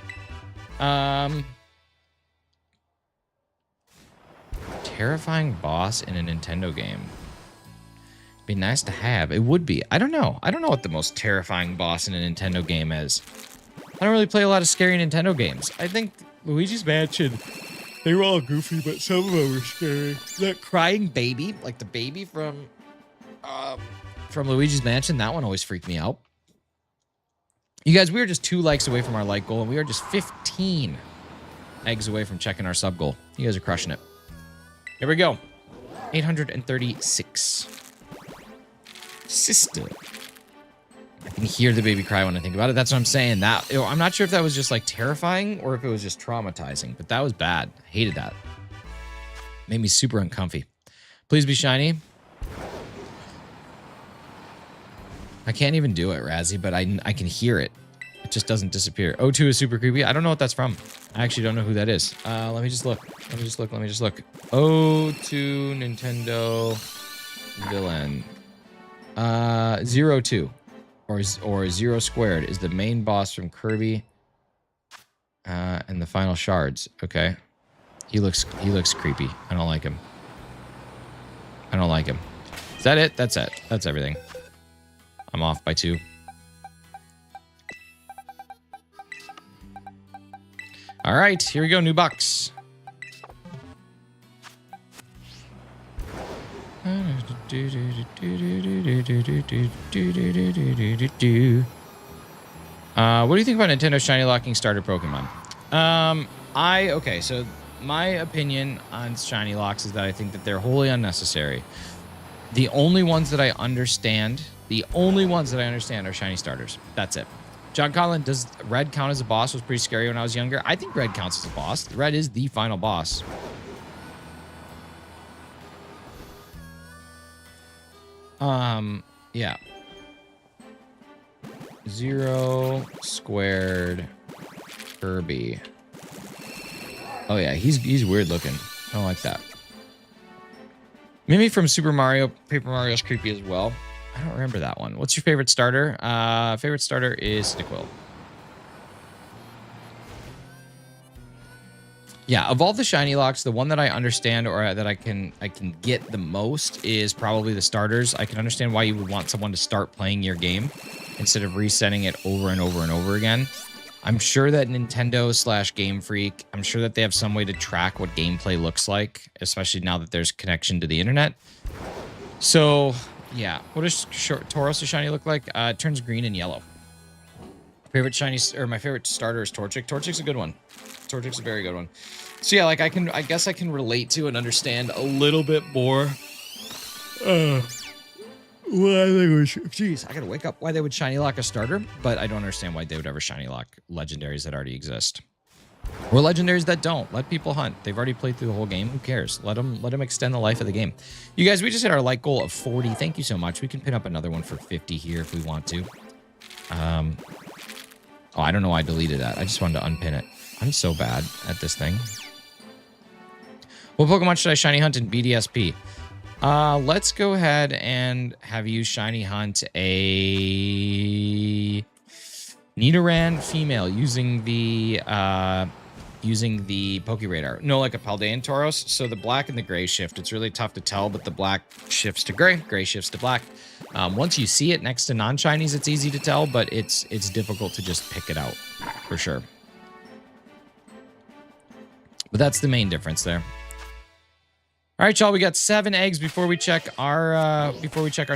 Terrifying boss in a Nintendo game. Be nice to have. It would be. I don't know. I don't know what the most terrifying boss in a Nintendo game is. I don't really play a lot of scary Nintendo games. I think Luigi's Mansion, they were all goofy, but some of them were scary. That crying baby, like the baby from Luigi's Mansion, that one always freaked me out. You guys, we are just 2 likes away from our like goal, and we are just 15 eggs away from checking our sub goal. You guys are crushing it. Here we go. 836. Sister. I can hear the baby cry when I think about it. That's what I'm saying. That I'm not sure if that was just like terrifying or if it was just traumatizing, but that was bad. I hated that. Made me super uncomfy. Please be shiny. I can't even do it, Razzie, but I can hear it. It just doesn't disappear. O2 is super creepy. I don't know what that's from. I actually don't know who that is. Let me just look. Let me just look. O2 Nintendo villain. 02 or 0 squared is the main boss from Kirby and the final shards. Okay. He looks creepy. I don't like him. Is that it? That's it. That's everything. I'm off by 2. All right, here we go. New box. What do you think about Nintendo shiny locking starter Pokemon? Okay, so my opinion on shiny locks is that I think that they're wholly unnecessary. The only ones that I understand, are shiny starters. That's it. John Conlon, does Red count as a boss? Was pretty scary when I was younger. I think Red counts as a boss. Red is the final boss. Yeah. 0 squared Kirby. Oh yeah, he's weird looking. I don't like that. Mimi from Super Mario. Paper Mario's creepy as well. I don't remember that one. What's your favorite starter? Favorite starter is Snickwill. Yeah, of all the shiny locks, the one that I understand or that I can get the most is probably the starters. I can understand why you would want someone to start playing your game instead of resetting it over and over and over again. I'm sure that Nintendo / Game Freak, I'm sure that they have some way to track what gameplay looks like, especially now that there's connection to the internet. So, yeah. What does Tauros shiny look like? It turns green and yellow. Favorite shiny, or my favorite starter is Torchic. Torchic's a good one. Torchic's a very good one. So yeah, like I guess I can relate to and understand a little bit more. Why they would, jeez, I gotta wake up. Why they would shiny lock a starter, but I don't understand why they would ever shiny lock legendaries that already exist, or legendaries that don't. Let people hunt. They've already played through the whole game. Who cares? Let them extend the life of the game. You guys, we just hit our like goal of 40. Thank you so much. We can pin up another one for 50 here if we want to. Oh, I don't know why I deleted that. I just wanted to unpin it. I'm so bad at this thing. What Pokemon should I shiny hunt in BDSP? Let's go ahead and have you shiny hunt a Nidoran female using the Pokeradar. No, like a Paldean Tauros. So the black and the gray shift. It's really tough to tell, but the black shifts to gray shifts to black. Once you see it next to non-shinies, it's easy to tell, but it's difficult to just pick it out for sure. But that's the main difference there. All right, y'all. We got 7 eggs before we check our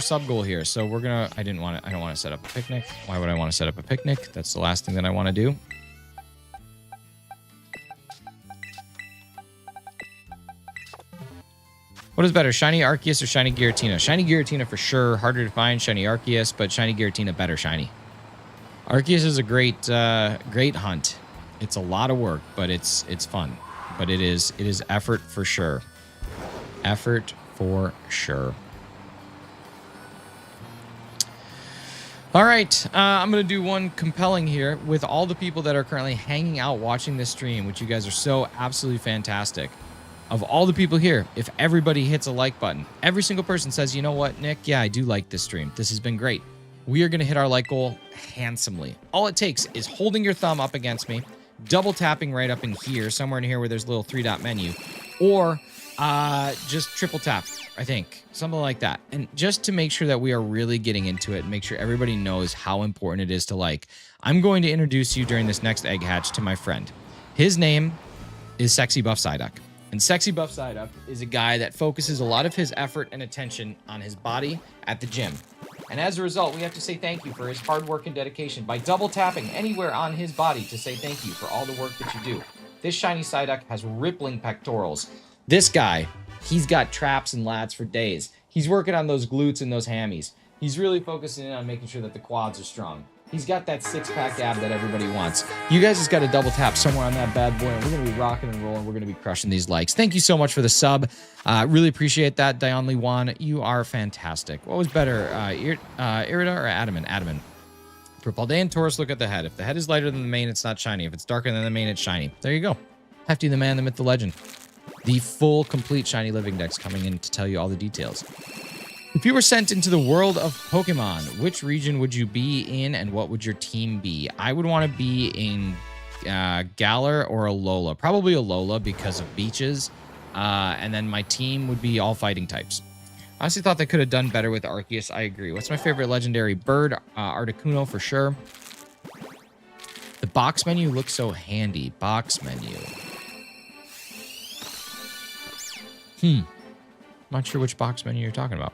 sub goal here. So we're gonna. I don't want to set up a picnic. Why would I want to set up a picnic? That's the last thing that I want to do. What is better, shiny Arceus or shiny Giratina? Shiny Giratina for sure. Harder to find. Shiny Arceus, but shiny Giratina better shiny. Arceus is a great hunt. It's a lot of work, but it's fun. But it is effort for sure. Effort for sure. All right, I'm going to do one compelling here with all the people that are currently hanging out watching this stream, which you guys are so absolutely fantastic. Of all the people here, if everybody hits a like button, every single person says, you know what, Nick, yeah, I do like this stream. This has been great. We are going to hit our like goal handsomely. All it takes is holding your thumb up against me, double tapping right up in here, somewhere in here where there's a little 3-dot menu, or just triple tap, I think, something like that. And just to make sure that we are really getting into it and make sure everybody knows how important it is to like, I'm going to introduce you during this next egg hatch to my friend. His name is Sexy Buff Psyduck. And Sexy Buff Psyduck is a guy that focuses a lot of his effort and attention on his body at the gym. And as a result, we have to say thank you for his hard work and dedication by double tapping anywhere on his body to say thank you for all the work that you do. This shiny Psyduck has rippling pectorals. This guy, he's got traps and lats for days. He's working on those glutes and those hammies. He's really focusing in on making sure that the quads are strong. He's got that six-pack ab that everybody wants. You guys just got to double tap somewhere on that bad boy, and we're going to be rocking and rolling. We're going to be crushing these likes. Thank you so much for the sub. Really appreciate that, Dion Lee Wan. You are fantastic. What was better, Irida or Adamant? Adamant. For Paldean Tauros, look at the head. If the head is lighter than the mane, it's not shiny. If it's darker than the mane, it's shiny. There you go. Hefty the man, the myth, the legend. The full, complete shiny living deck's coming in to tell you all the details. If you were sent into the world of Pokemon, which region would you be in and what would your team be? I would want to be in Galar or Alola. Probably Alola because of beaches. And then my team would be all fighting types. I honestly thought they could have done better with Arceus. I agree. What's my favorite legendary bird? Articuno for sure. The box menu looks so handy. Box menu. Not sure which box menu you're talking about.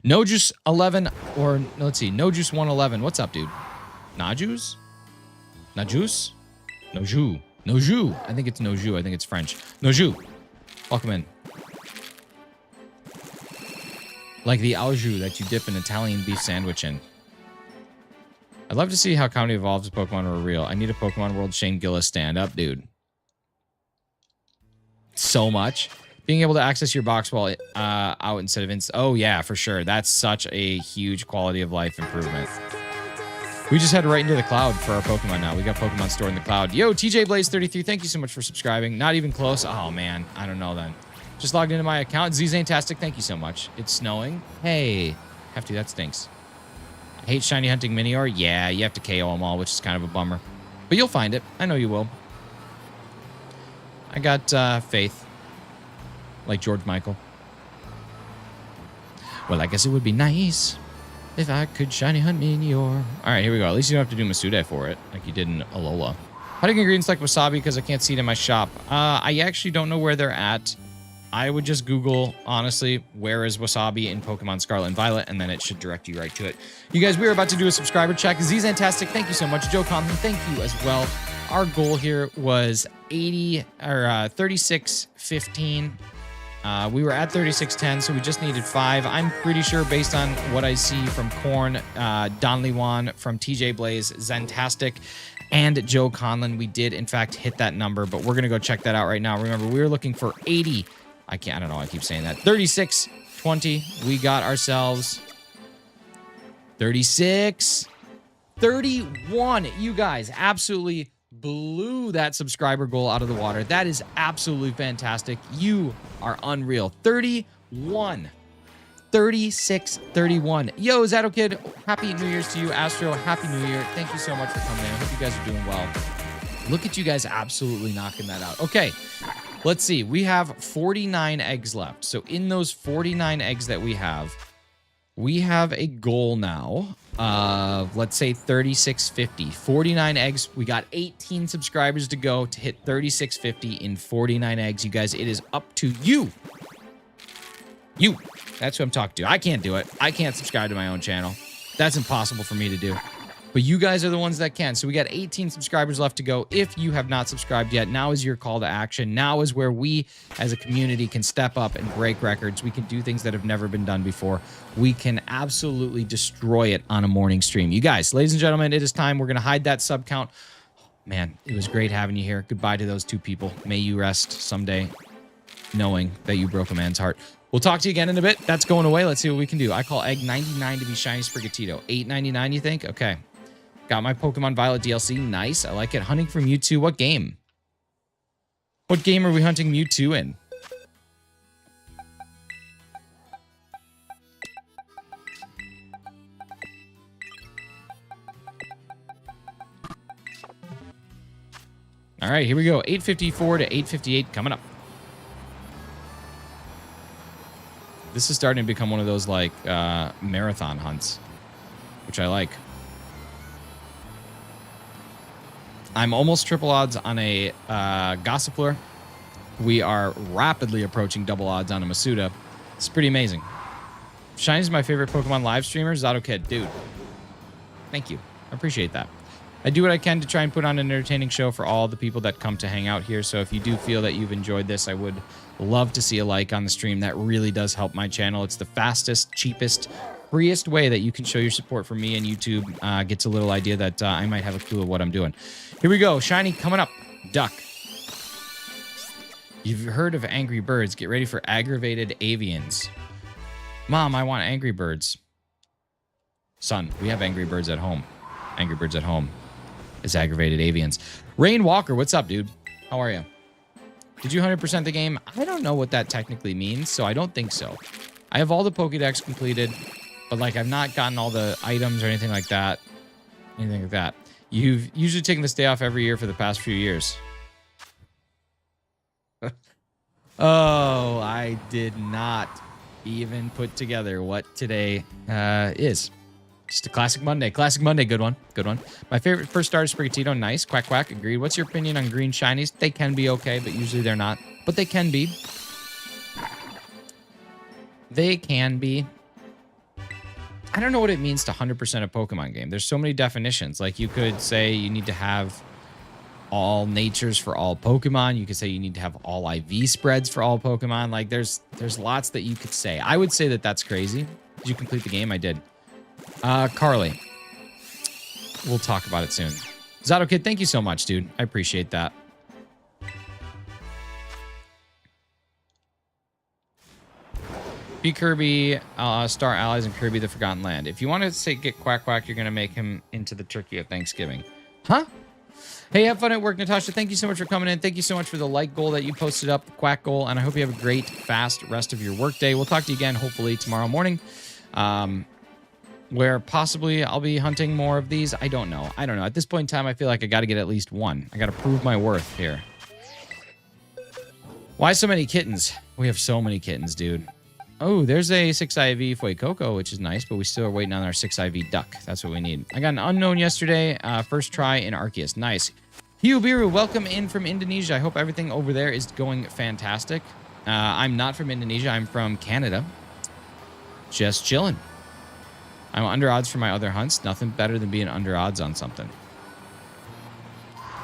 No Juice 11 or let's see, No Juice 111. What's up, dude? Najus? Najus? Noju. Noju. I think it's Noju. I think it's French. Noju. Welcome in. Like the au jus that you dip an Italian beef sandwich in. I'd love to see how comedy evolves if Pokemon were real. I need a Pokemon World Shane Gillis stand-up, dude. So much. Being able to access your box while out instead of in... Oh, yeah, for sure. That's such a huge quality of life improvement. We just head right into the cloud for our Pokemon now. We got Pokemon stored in the cloud. Yo, TJ Blaze 33, thank you so much for subscribing. Not even close. Oh, man. I don't know then. Just logged into my account. Zzantastic, thank you so much. It's snowing. Hey. Hefty, that stinks. I hate shiny hunting Minior. Yeah, you have to KO them all, which is kind of a bummer. But you'll find it. I know you will. I got faith. Like George Michael. Well, I guess it would be nice if I could shiny hunt Minior. All right, here we go. At least you don't have to do Masuda for it, like you did in Alola. How do you get ingredients like wasabi? Because I can't see it in my shop. I actually don't know where they're at. I would just Google, honestly, where is wasabi in Pokemon Scarlet and Violet, and then it should direct you right to it. You guys, we are about to do a subscriber check. Zzantastic, thank you so much. Joe Conlon, thank you as well. Our goal here was 3615. We were at 3610, so we just needed 5. I'm pretty sure, based on what I see from Korn, Don Lewan, from TJ Blaze, Zantastic, and Joe Conlon, we did, in fact, hit that number, but we're going to go check that out right now. Remember, we were looking for 80. I don't know, I keep saying that. 3620. We got ourselves 36. 31. You guys absolutely blew that subscriber goal out of the water. That is absolutely fantastic. You are unreal. 31. 36, 31. Yo, Zato Kid, happy New Year's to you. Astro, happy New Year. Thank you so much for coming in. I hope you guys are doing well. Look at you guys absolutely knocking that out. Okay, let's see. We have 49 eggs left. So in those 49 eggs that we have a goal now of, let's say, 3650. 49 eggs. We got 18 subscribers to go to hit 3650 in 49 eggs. You guys, it is up to you. You. That's who I'm talking to. I can't do it. I can't subscribe to my own channel. That's impossible for me to do. But you guys are the ones that can. So we got 18 subscribers left to go. If you have not subscribed yet, now is your call to action. Now is where we as a community can step up and break records. We can do things that have never been done before. We can absolutely destroy it on a morning stream. You guys, ladies and gentlemen, it is time. We're going to hide that sub count. Man, it was great having you here. Goodbye to those 2 people. May you rest someday knowing that you broke a man's heart. We'll talk to you again in a bit. That's going away. Let's see what we can do. I call egg 99 to be shiny Sprigatito. 8.99, you think? Okay. Got my Pokemon Violet DLC. Nice. I like it. Hunting for Mewtwo. What game? What game are we hunting Mewtwo in? All right, here we go. 854 to 858 coming up. This is starting to become one of those, like, marathon hunts, which I like. I'm almost triple odds on a Gossifleur. We are rapidly approaching double odds on a Masuda. It's pretty amazing. Shiny's my favorite Pokemon live streamer. Zato Kid, dude. Thank you. I appreciate that. I do what I can to try and put on an entertaining show for all the people that come to hang out here. So if you do feel that you've enjoyed this, I would love to see a like on the stream. That really does help my channel. It's the fastest, cheapest, freest way that you can show your support for me, and YouTube gets a little idea that I might have a clue of what I'm doing. Here we go. Shiny coming up. Duck. You've heard of Angry Birds. Get ready for aggravated avians. Mom, I want Angry Birds. Son, we have Angry Birds at home. Angry Birds at home is aggravated avians. Rain Walker, what's up, dude? How are you? Did you 100% the game? I don't know what that technically means, so I don't think so. I have all the Pokédex completed, but like I've not gotten all the items or anything like that. Anything like that. You've usually taken this day off every year for the past few years. Oh, I did not even put together what today is. Just a classic Monday. Classic Monday, good one. Good one. My favorite first starter is Sprigatito. Nice. Quack, quack. Agreed. What's your opinion on green shinies? They can be okay, but usually they're not. But they can be. They can be. I don't know what it means to 100% a Pokemon game. There's so many definitions. Like, you could say you need to have all natures for all Pokemon. You could say you need to have all IV spreads for all Pokemon. Like, there's lots that you could say. I would say that that's crazy. Did you complete the game? I did. Carly. We'll talk about it soon. Zato Kid, thank you so much, dude. I appreciate that. Be Kirby, Star Allies, and Kirby the Forgotten Land. If you want to say get Quack Quack, you're going to make him into the turkey of Thanksgiving. Huh? Hey, have fun at work, Natasha. Thank you so much for coming in. Thank you so much for the like goal that you posted up, the Quack goal, and I hope you have a great, fast rest of your workday. We'll talk to you again, hopefully, tomorrow morning, where possibly I'll be hunting more of these. I don't know. At this point in time, I feel like I got to get at least one. I got to prove my worth here. Why so many kittens? We have so many kittens, dude. Oh, there's a 6 IV Fuecoco, which is nice, but we still are waiting on our 6 IV Duck. That's what we need. I got an unknown yesterday. First try in Arceus. Nice. Hiubiru, welcome in from Indonesia. I hope everything over there is going fantastic. I'm not from Indonesia. I'm from Canada. Just chilling. I'm under odds for my other hunts. Nothing better than being under odds on something.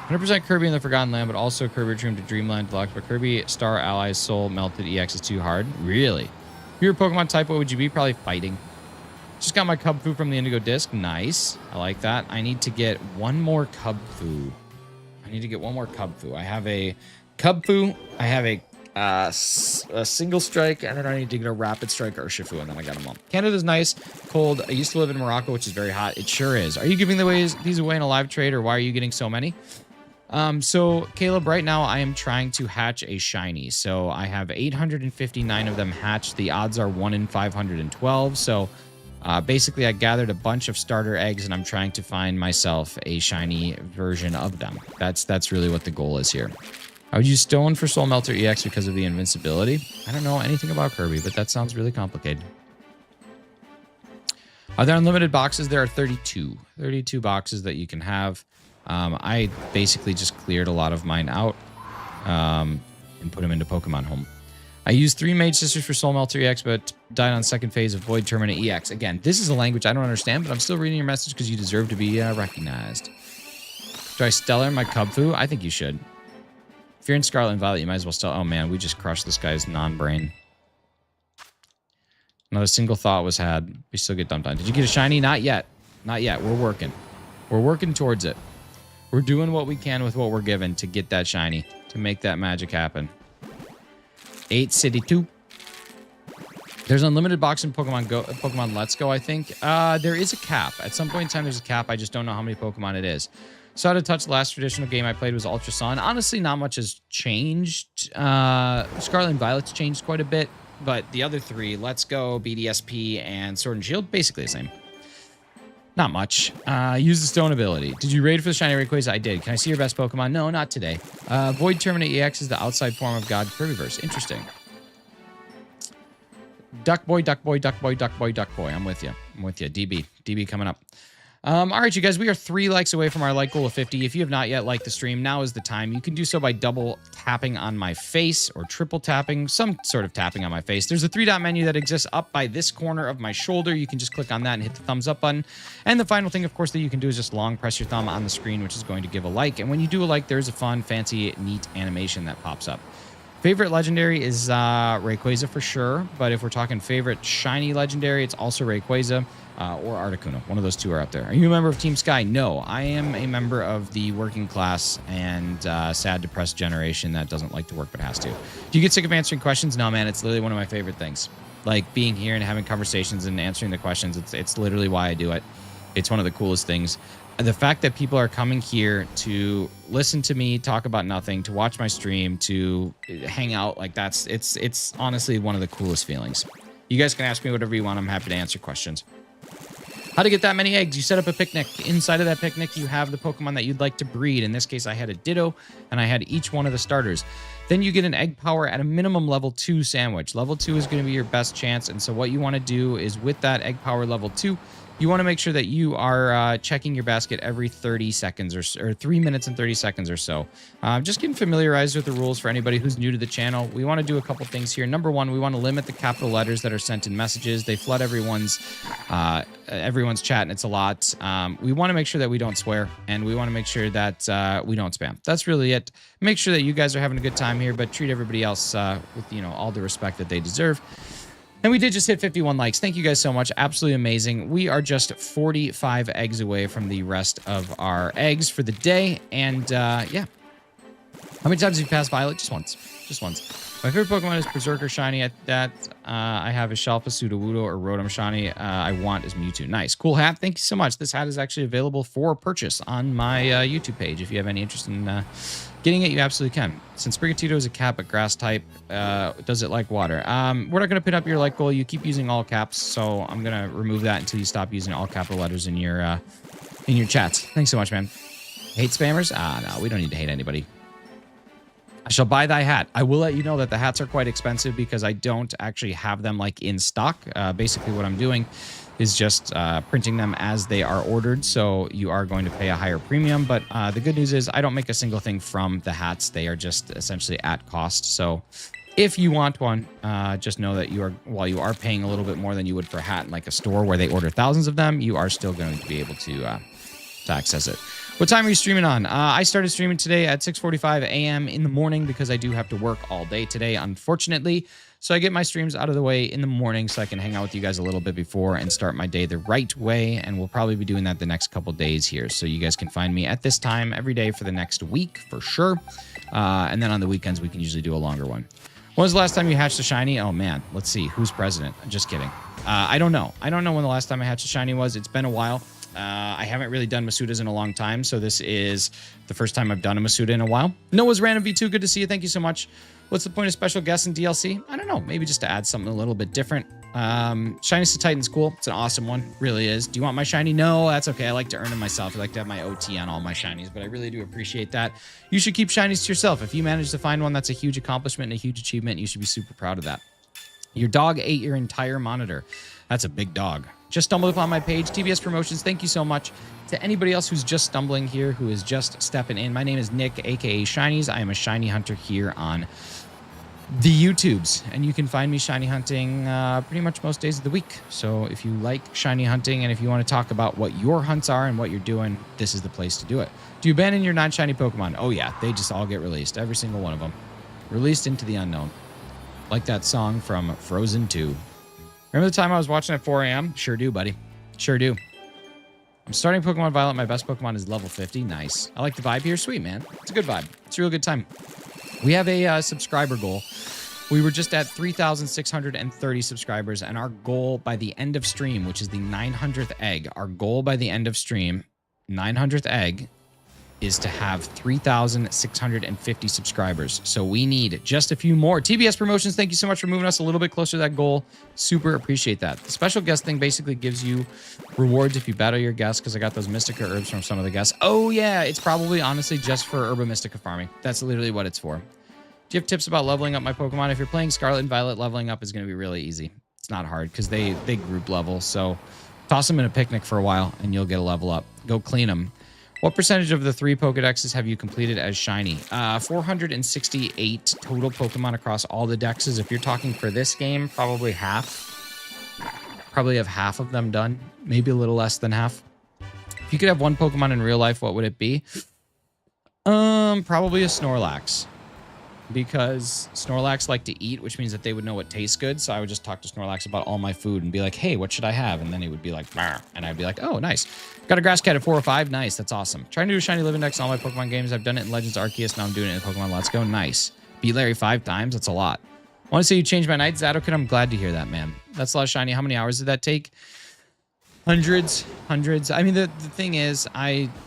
100% Kirby in the Forgotten Land, but also Kirby Returned to Dreamland Deluxe. But Kirby Star Allies Soul Melted EX is too hard. Really? If you're a Pokemon type, what would you be? Probably fighting. Just got my Cub Fu from the Indigo Disc. Nice. I like that. I need to get one more Cub Fu. I have a Cub Fu. I have a Single Strike, and then I need to get a Rapid Strike or Urshifu, and then I got them all. Canada's nice. Cold. I used to live in Morocco, which is very hot. It sure is. Are you giving these away in a live trade, or why are you getting so many? So Caleb, right now I am trying to hatch a shiny. So I have 859 of them hatched. The odds are 1 in 512. So basically I gathered a bunch of starter eggs and I'm trying to find myself a shiny version of them. That's really what the goal is here. I would use Stone for Soul Melter EX because of the invincibility. I don't know anything about Kirby, but that sounds really complicated. Are there unlimited boxes? There are 32. 32 boxes that you can have. I basically just cleared a lot of mine out and put them into Pokemon Home. I used 3 Mage Sisters for Soul Melter EX, but died on second phase of Void Terminate EX. Again, this is a language I don't understand, but I'm still reading your message because you deserve to be recognized. Do I Stellar my Cub Fu? I think you should. If you're in Scarlet and Violet, you might as well Stellar. Oh man, we just crushed this guy's non-brain. Another single thought was had. We still get dumped on. Did you get a shiny? Not yet. Not yet. We're working. We're working towards it. We're doing what we can with what we're given to get that shiny, to make that magic happen. 8 City 2. There's unlimited box in Pokemon Let's Go, I think. There is a cap. At some point in time, there's a cap. I just don't know how many Pokemon it is. So to touch, the last traditional game I played was Ultra Sun. Honestly, not much has changed. Scarlet and Violet's changed quite a bit. But the other 3, Let's Go, BDSP, and Sword and Shield, basically the same. Not much. Use the Stone ability. Did you raid for the Shiny Rayquaza? I did. Can I see your best Pokemon? No, not today. Void Terminate EX is the outside form of God Kirbyverse. Interesting. Duck Boy, Duck Boy, Duck Boy, Duck Boy, Duck Boy. I'm with you. I'm with you. DB coming up. All right, you guys, we are 3 likes away from our like goal of 50. If you have not yet liked the stream, now is the time. You can do so by double tapping on my face or triple tapping, some sort of tapping on my face. There's a 3-dot menu that exists up by this corner of my shoulder. You can just click on that and hit the thumbs up button. And the final thing, of course, that you can do is just long press your thumb on the screen, which is going to give a like. And when you do a like, there's a fun, fancy, neat animation that pops up. Favorite legendary is Rayquaza for sure. But if we're talking favorite shiny legendary, it's also Rayquaza. Or Articuno. One of those 2 are out there. Are you a member of Team Sky? No, I am a member of the working class and sad, depressed generation that doesn't like to work but has to. Do you get sick of answering questions? No, man, it's literally one of my favorite things. Like being here and having conversations and answering the questions. It's literally why I do it. It's one of the coolest things. The fact that people are coming here to listen to me talk about nothing, to watch my stream, to hang out, like it's honestly one of the coolest feelings. You guys can ask me whatever you want. I'm happy to answer questions. How to get that many eggs? You set up a picnic. Inside of that picnic, you have the Pokemon that you'd like to breed. In this case, I had a Ditto, and I had each one of the starters. Then you get an egg power at a minimum level 2 sandwich. Level 2 is going to be your best chance, and so what you want to do is with that egg power level 2, you want to make sure that you are checking your basket every 30 seconds or 3 minutes and 30 seconds or so. Just getting familiarized with the rules for anybody who's new to the channel. We want to do a couple things here. Number one, we want to limit the capital letters that are sent in messages. They flood everyone's chat, and it's a lot. We want to make sure that we don't swear, and we want to make sure that we don't spam. That's really it. Make sure that you guys are having a good time here, but treat everybody else with, you know, all the respect that they deserve. And we did just hit 51 likes. Thank you guys so much. Absolutely amazing. We are just 45 eggs away from the rest of our eggs for the day. And yeah. How many times have you passed Violet? Just once. Just once. My favorite Pokemon is Berserker Shiny. I have a Shelfa, Sudowoodo, or Rotom Shiny. I want is Mewtwo. Nice. Cool hat. Thank you so much. This hat is actually available for purchase on my YouTube page. If you have any interest in getting it, you absolutely can. Since Sprigatito is a cat but grass type, does it like water? We're not going to pin up your like goal. You keep using all caps, so I'm going to remove that until you stop using all capital letters in your chats. Thanks so much, man. Hate spammers? No, we don't need to hate anybody. I shall buy thy hat. I will let you know that the hats are quite expensive because I don't actually have them like in stock. Basically what I'm doing is just printing them as they are ordered. So you are going to pay a higher premium. But the good news is I don't make a single thing from the hats. They are just essentially at cost. So if you want one, just know that while you are paying a little bit more than you would for a hat in like a store where they order thousands of them, you are still going to be able to access it. What time are you streaming on? I started streaming today at 6:45 a.m. in the morning because I do have to work all day today, unfortunately. So I get my streams out of the way in the morning so I can hang out with you guys a little bit before and start my day the right way. And we'll probably be doing that the next couple days here. So you guys can find me at this time every day for the next week for sure. And then on the weekends, we can usually do a longer one. When was the last time you hatched a shiny? Oh, man. Let's see. Who's president? Just kidding. I don't know. I don't know when the last time I hatched a shiny was. It's been a while. I haven't really done Masudas in a long time, so this is the first time I've done a Masuda in a while. Noah's Random V2, good to see you. Thank you so much. What's the point of special guests in DLC? I don't know. Maybe just to add something a little bit different. Shinies to Titan's cool. It's an awesome one. Really is. Do you want my shiny? No, that's okay. I like to earn them myself. I like to have my OT on all my shinies, but I really do appreciate that. You should keep shinies to yourself. If you manage to find one, that's a huge accomplishment and a huge achievement. You should be super proud of that. Your dog ate your entire monitor. That's a big dog. Just stumbled upon my page. TBS Promotions, thank you so much. To anybody else who's just stumbling here, who is just stepping in, my name is Nick, aka Shinies. I am a shiny hunter here on the YouTubes, and you can find me shiny hunting pretty much most days of the week. So if you like shiny hunting and if you want to talk about what your hunts are and what you're doing, this is the place to do it. Do you abandon your non-shiny Pokemon? Oh yeah, they just all get released. Every single one of them. Released into the unknown. Like that song from Frozen 2. Remember the time I was watching at 4 a.m.? Sure do, buddy. Sure do. I'm starting Pokemon Violet. My best Pokemon is level 50. Nice. I like the vibe here. Sweet, man. It's a good vibe. It's a real good time. We have a subscriber goal. We were just at 3,630 subscribers, and our goal by the end of stream, which is the 900th egg, our goal by the end of stream, 900th egg, is to have 3,650 subscribers. So we need just a few more. TBS Promotions, thank you so much for moving us a little bit closer to that goal. Super appreciate that. The special guest thing basically gives you rewards if you battle your guests, because I got those Mystica herbs from some of the guests. Oh yeah, it's probably honestly just for Herba Mystica farming. That's literally what it's for. Do you have tips about leveling up my Pokemon? If you're playing Scarlet and Violet, leveling up is going to be really easy. It's not hard because they group level. So toss them in a picnic for a while and you'll get a level up. Go clean them. What percentage of the 3 Pokedexes have you completed as shiny? 468 total Pokemon across all the dexes. If you're talking for this game, probably half. Probably have half of them done. Maybe a little less than half. If you could have one Pokemon in real life, what would it be? Probably a Snorlax. Because Snorlax like to eat, which means that they would know what tastes good. So I would just talk to Snorlax about all my food and be like, hey, what should I have? And then he would be like, bah. And I'd be like, oh, nice. Got a Grass Cat at 405. Nice. That's awesome. Trying to do a shiny live index in all my Pokemon games. I've done it in Legends Arceus. Now I'm doing it in Pokemon Let's Go. Nice. Beat Larry 5 times. That's a lot. I want to say you changed my night, Zadokid. I'm glad to hear that, man. That's a lot of shiny. How many hours did that take? Hundreds. I mean, the thing is,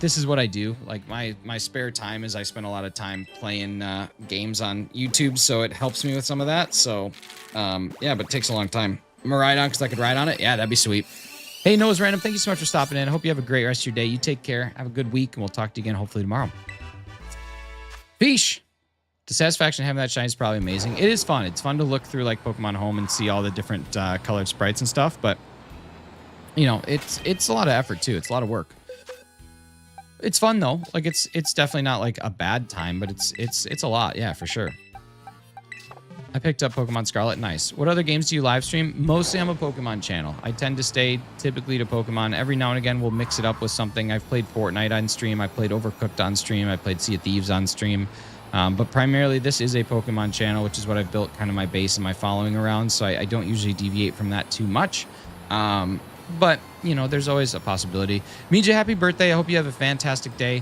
this is what I do. Like my spare time is I spend a lot of time playing games on YouTube, so it helps me with some of that. So, yeah, but it takes a long time. I'm gonna ride on because I could ride on it. Yeah, that'd be sweet. Hey, Noah's Random, thank you so much for stopping in. I hope you have a great rest of your day. You take care. Have a good week, and we'll talk to you again hopefully tomorrow. Peace. The satisfaction of having that shine is probably amazing. It is fun. It's fun to look through like Pokemon Home and see all the different colored sprites and stuff, but you know, it's a lot of effort too. It's a lot of work. It's fun though. Like it's definitely not like a bad time, but it's a lot. Yeah, for sure. I picked up Pokemon Scarlet. Nice. What other games do you live stream? Mostly I'm a Pokemon channel. I tend to stay typically to Pokemon. Every now and again, we'll mix it up with something. I've played Fortnite on stream. I played Overcooked on stream. I played Sea of Thieves on stream. But primarily, this is a Pokemon channel, which is what I've built kind of my base and my following around. So I don't usually deviate from that too much. But, you know, there's always a possibility. Mija, happy birthday. I hope you have a fantastic day.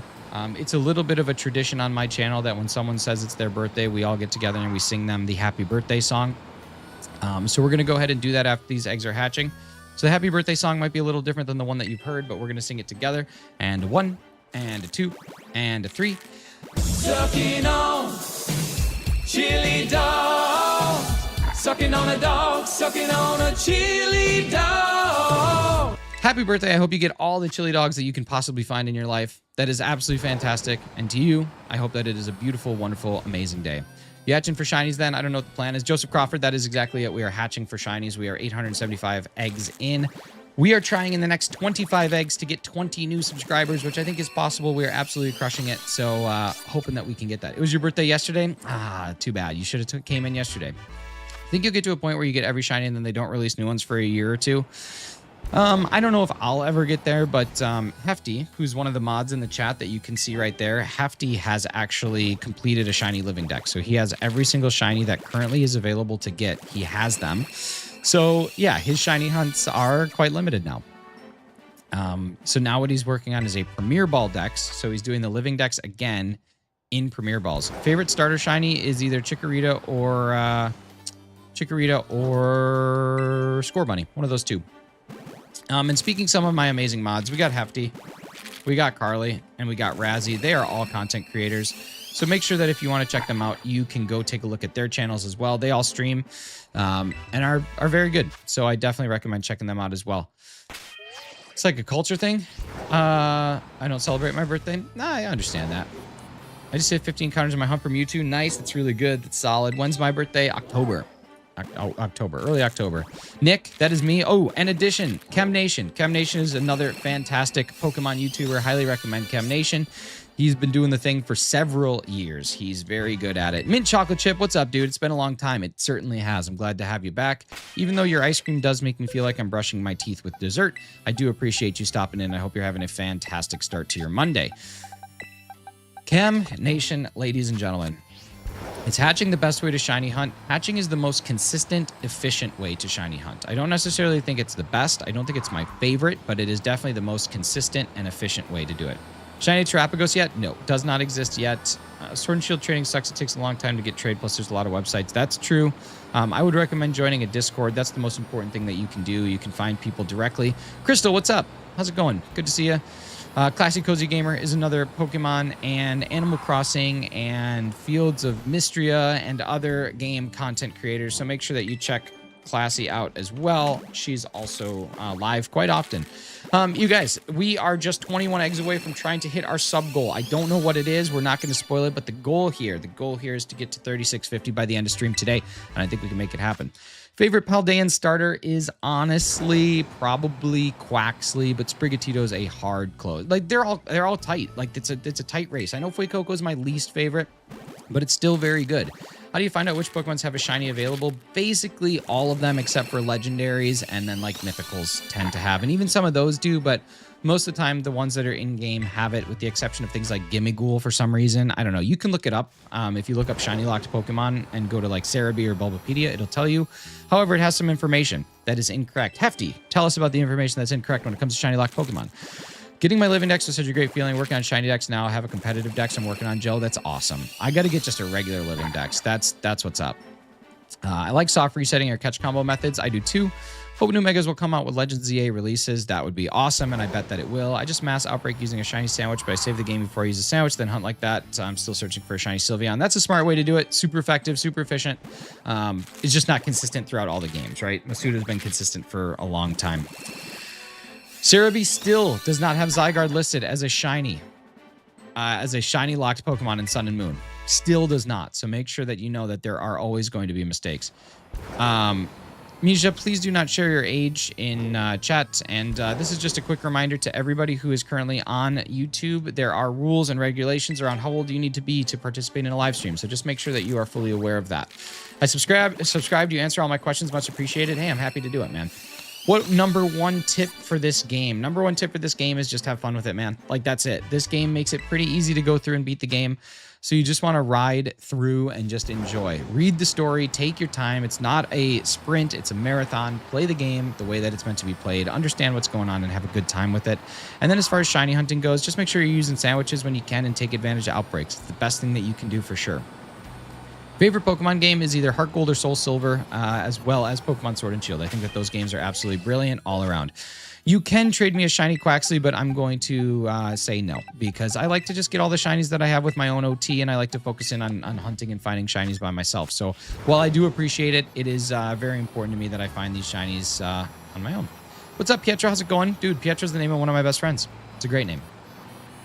It's a little bit of a tradition on my channel that when someone says it's their birthday, we all get together and we sing them the happy birthday song. So we're going to go ahead and do that after these eggs are hatching. So the happy birthday song might be a little different than the one that you've heard, but we're going to sing it together. And a 1, and a 2, and a 3. Sucking on chili dog. Sucking on a dog. Sucking on a chili dog. Happy birthday. I hope you get all the chili dogs that you can possibly find in your life. That is absolutely fantastic. And to you, I hope that it is a beautiful, wonderful, amazing day. You hatching for shinies then? I don't know what the plan is. Joseph Crawford, that is exactly it. We are hatching for shinies. We are 875 eggs in. We are trying in the next 25 eggs to get 20 new subscribers, which I think is possible. We are absolutely crushing it. So hoping that we can get that. It was your birthday yesterday? Ah, too bad. You should have came in yesterday. I think you'll get to a point where you get every shiny and then they don't release new ones for a year or two. I don't know if I'll ever get there, but Hefty, who's one of the mods in the chat that you can see right there, Hefty has actually completed a shiny living deck. So he has every single shiny that currently is available to get. He has them. So yeah, his shiny hunts are quite limited now. So now what he's working on is a Premier Ball dex. So he's doing the living dex again in Premier Balls. Favorite starter shiny is either Chikorita or Score Bunny. One of those two. And speaking some of my amazing mods, we got Hefty, we got Carly, and we got Razzie. They are all content creators. So make sure that if you want to check them out, you can go take a look at their channels as well. They all stream and are very good. So I definitely recommend checking them out as well. It's like a culture thing. I don't celebrate my birthday. Nah, I understand that. I just hit 15 counters in my hunt from Mewtwo. Nice. That's really good. That's solid. When's my birthday? October. Early October. Nick, that is me. Oh, and addition, ChemNation. ChemNation is another fantastic Pokemon YouTuber. Highly recommend ChemNation. He's been doing the thing for several years. He's very good at it. Mint Chocolate Chip, what's up, dude? It's been a long time. It certainly has. I'm glad to have you back. Even though your ice cream does make me feel like I'm brushing my teeth with dessert, I do appreciate you stopping in. I hope you're having a fantastic start to your Monday. ChemNation, ladies and gentlemen. Is hatching the best way to shiny hunt? Hatching is the most consistent, efficient way to shiny hunt. I don't necessarily think it's the best. I don't think it's my favorite, but it is definitely the most consistent and efficient way to do it. Shiny Terapagos yet? No, does not exist yet. Sword and Shield trading sucks. It takes a long time to get trade, plus there's a lot of websites. That's true. I would recommend joining a Discord. That's the most important thing that you can do. You can find people directly. Crystal, what's up? How's it going? Good to see you. Classy Cozy Gamer is another Pokemon and Animal Crossing and Fields of Mystria and other game content creators. So make sure that you check Classy out as well. She's also live quite often. You guys, we are just 21 eggs away from trying to hit our sub goal. I don't know what it is. We're not going to spoil it, but the goal here is to get to 3650 by the end of stream today, and I think we can make it happen. Favorite Paldean starter is honestly probably Quaxley, but Sprigatito is a hard close. Like they're all tight. Like it's a tight race. I know Fuecoco is my least favorite, but it's still very good. How do you find out which Pokemons have a shiny available? Basically all of them except for legendaries, and then like mythicals tend to have, and even some of those do, but most of the time the ones that are in game have it, with the exception of things like Gimmighoul for some reason. I don't know. You can look it up. If you look up shiny locked Pokemon and go to like Cerebi or Bulbapedia, it'll tell you. However, it has some information that is incorrect. Hefty, tell us about the information that's incorrect when it comes to shiny locked Pokemon. Getting my living dex was such a great feeling. Working on shiny dex now. I have a competitive dex I'm working on, Joe. That's awesome. I got to get just a regular living dex. That's what's up. I like soft resetting or catch combo methods. I do too. Hope new megas will come out with Legends ZA releases. That would be awesome, and I bet that it will. I just mass outbreak using a shiny sandwich, but I save the game before I use a sandwich, then hunt like that. So I'm still searching for a shiny Sylveon. That's a smart way to do it. Super effective, super efficient. It's just not consistent throughout all the games, right? Masuda's been consistent for a long time. Cerebi still does not have Zygarde listed as a shiny locked Pokemon in Sun and Moon. Still does not. So make sure that you know that there are always going to be mistakes. Misha, please do not share your age in chat. And this is just a quick reminder to everybody who is currently on YouTube. There are rules and regulations around how old you need to be to participate in a live stream. So just make sure that you are fully aware of that. I subscribed. You answer all my questions. Much appreciated. Hey, I'm happy to do it, man. What number one tip for this game? Number one tip for this game is just have fun with it, man. Like, that's it. This game makes it pretty easy to go through and beat the game. So you just want to ride through and just enjoy. Read the story, take your time. It's not a sprint, it's a marathon. Play the game the way that it's meant to be played. Understand what's going on and have a good time with it. And then as far as shiny hunting goes, just make sure you're using sandwiches when you can and take advantage of outbreaks. It's the best thing that you can do for sure. Favorite Pokemon game is either Heart Gold or Soul Silver, as well as Pokemon Sword and Shield. I think that those games are absolutely brilliant all around. You can trade me a shiny Quaxly, but I'm going to say no, because I like to just get all the shinies that I have with my own OT, and I like to focus in on hunting and finding shinies by myself. So while I do appreciate it, it is very important to me that I find these shinies on my own. What's up, Pietro? How's it going? Dude, Pietro's the name of one of my best friends. It's a great name.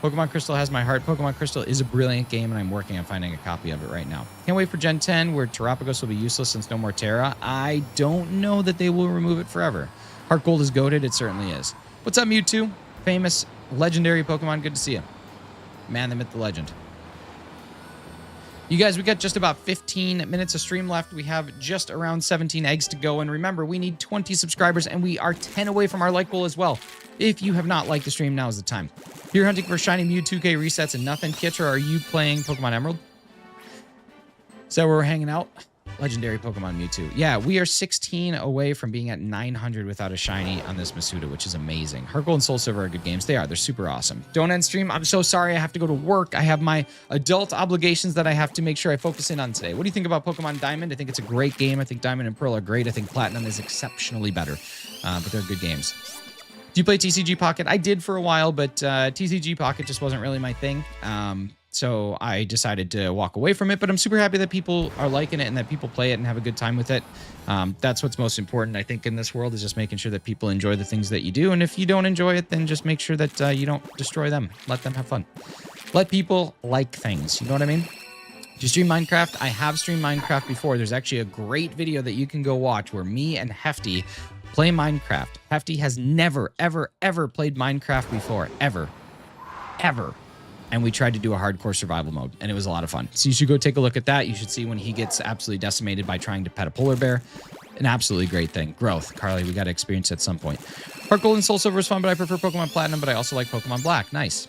Pokemon Crystal has my heart. Pokemon Crystal is a brilliant game, and I'm working on finding a copy of it right now. Can't wait for Gen 10, where Terapagos will be useless since no more Terra. I don't know that they will remove it forever. Heart Gold is goated. It certainly is. What's up, Mewtwo? Famous, legendary Pokemon. Good to see you. Man, the myth, the legend. You guys, we got just about 15 minutes of stream left. We have just around 17 eggs to go. And remember, we need 20 subscribers, and we are 10 away from our like goal as well. If you have not liked the stream, now is the time. If you're hunting for shiny Mew 2K resets and nothing, Pietro, are you playing Pokemon Emerald? Is that where we're hanging out? Legendary Pokemon Mewtwo. Yeah, we are 16 away from being at 900 without a shiny on this Masuda, which is amazing. Heart Gold and Soul Silver are good games. They are. They're super awesome. Don't end stream. I'm so sorry. I have to go to work. I have my adult obligations that I have to make sure I focus in on today. What do you think about Pokemon Diamond? I think it's a great game. I think Diamond and Pearl are great. I think Platinum is exceptionally better, but they're good games. Do you play TCG Pocket? I did for a while, but TCG Pocket just wasn't really my thing. So I decided to walk away from it, but I'm super happy that people are liking it and that people play it and have a good time with it. That's what's most important, I think, in this world, is just making sure that people enjoy the things that you do. And if you don't enjoy it, then just make sure that you don't destroy them. Let them have fun. Let people like things. You know what I mean? Do you stream Minecraft? I have streamed Minecraft before. There's actually a great video that you can go watch where me and Hefty play Minecraft. Hefty has never, ever, ever played Minecraft before. Ever. Ever. And we tried to do a hardcore survival mode, and it was a lot of fun. So you should go take a look at that. You should see when he gets absolutely decimated by trying to pet a polar bear. An absolutely great thing. Growth. Carly, we got to experience at some point. Heart Gold and Soul Silver is fun, but I prefer Pokemon Platinum, but I also like Pokemon Black. Nice.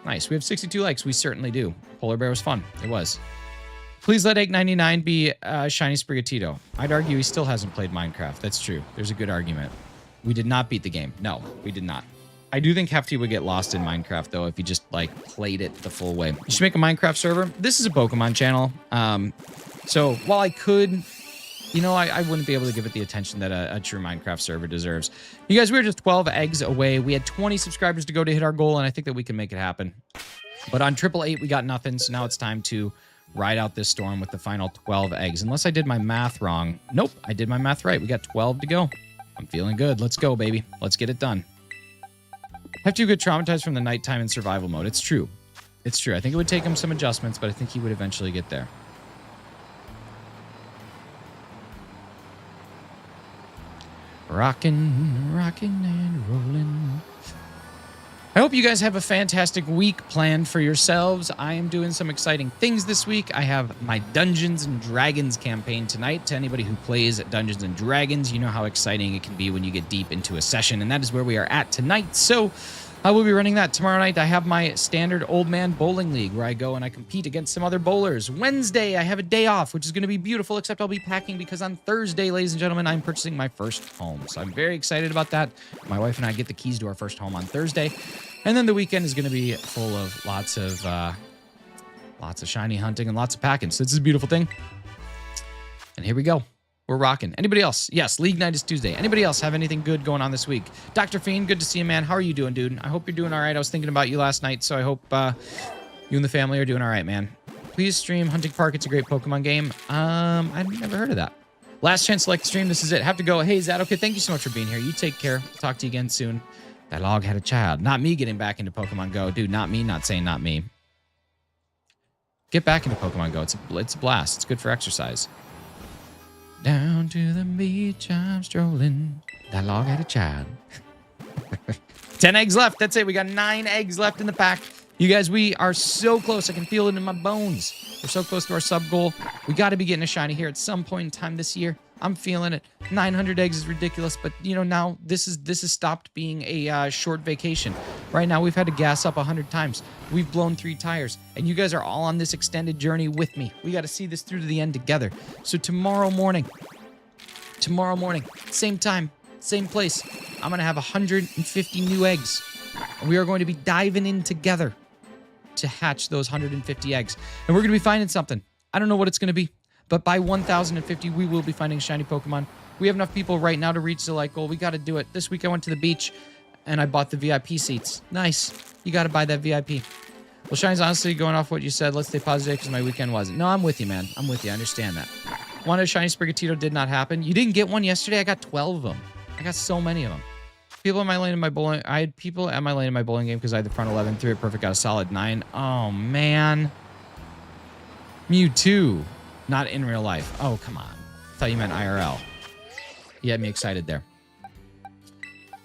Nice. We have 62 likes. We certainly do. Polar bear was fun. It was. Please let Egg99 be Shiny Sprigatito. I'd argue he still hasn't played Minecraft. That's true. There's a good argument. We did not beat the game. No, we did not. I do think Hefty would get lost in Minecraft, though, if he just, like, played it the full way. You should make a Minecraft server. This is a Pokemon channel. So while I could, you know, I wouldn't be able to give it the attention that a true Minecraft server deserves. You guys, we were just 12 eggs away. We had 20 subscribers to go to hit our goal, and I think that we can make it happen. But on 888, we got nothing, so now it's time to ride out this storm with the final 12 eggs. Unless I did my math wrong. Nope, I did my math right. We got 12 to go. I'm feeling good. Let's go, baby. Let's get it done. Hefty would get traumatized from the nighttime in survival mode. It's true. It's true. I think it would take him some adjustments, but I think he would eventually get there. Rockin', rockin' and rollin'. I hope you guys have a fantastic week planned for yourselves. I am doing some exciting things this week. I have my Dungeons and Dragons campaign tonight. To anybody who plays Dungeons and Dragons, you know how exciting it can be when you get deep into a session, and that is where we are at tonight. So I will be running that tomorrow night. I have my standard old man bowling league where I go and I compete against some other bowlers. Wednesday, I have a day off, which is going to be beautiful, except I'll be packing because on Thursday, ladies and gentlemen, I'm purchasing my first home. So I'm very excited about that. My wife and I get the keys to our first home on Thursday. And then the weekend is going to be full of lots of shiny hunting and lots of packing. So this is a beautiful thing. And here we go. We're rocking. Anybody else? Yes, League Night is Tuesday. Anybody else have anything good going on this week? Dr. Fiend, good to see you, man. How are you doing, dude? I hope you're doing all right. I was thinking about you last night, so I hope you and the family are doing all right, man. Please stream Hunting Park. It's a great Pokemon game. I've never heard of that. Last chance to like the stream. This is it. Have to go. Hey, Zad. Okay, thank you so much for being here. You take care. Talk to you again soon. That log had a child. Not me getting back into Pokemon Go. Dude, not me. Not saying not me. Get back into Pokemon Go. It's a blast. It's good for exercise. Down to the beach I'm strolling. That log had a child. 10 eggs left. That's it. We got 9 eggs left in the pack. You guys, we are so close. I can feel it in my bones. We're so close to our sub goal. We got to be getting a shiny here at some point in time this year. I'm feeling it. 900 eggs is ridiculous, but you know, now this has stopped being a short vacation. Right now, we've had to gas up 100 times. We've blown 3 tires, and you guys are all on this extended journey with me. We got to see this through to the end together. So tomorrow morning, same time, same place, I'm gonna have 150 new eggs, and we are going to be diving in together to hatch those 150 eggs, and we're gonna be finding something. I don't know what it's gonna be. But by 1,050, we will be finding shiny Pokemon. We have enough people right now to reach the like goal. We got to do it. This week I went to the beach and I bought the VIP seats. Nice. You got to buy that VIP. Well, Shiny's honestly going off what you said. Let's stay positive because my weekend wasn't. No, I'm with you, man. I'm with you. I understand that. Wanted a shiny Sprigatito, did not happen. You didn't get one yesterday? I got 12 of them. I got so many of them. People in my lane in my bowling. I had people at my lane in my bowling game because I had the front 11, threw it perfect, got a solid 9. Oh, man. Mewtwo. Not in real life. Oh, come on. Thought you meant IRL. You had me excited there.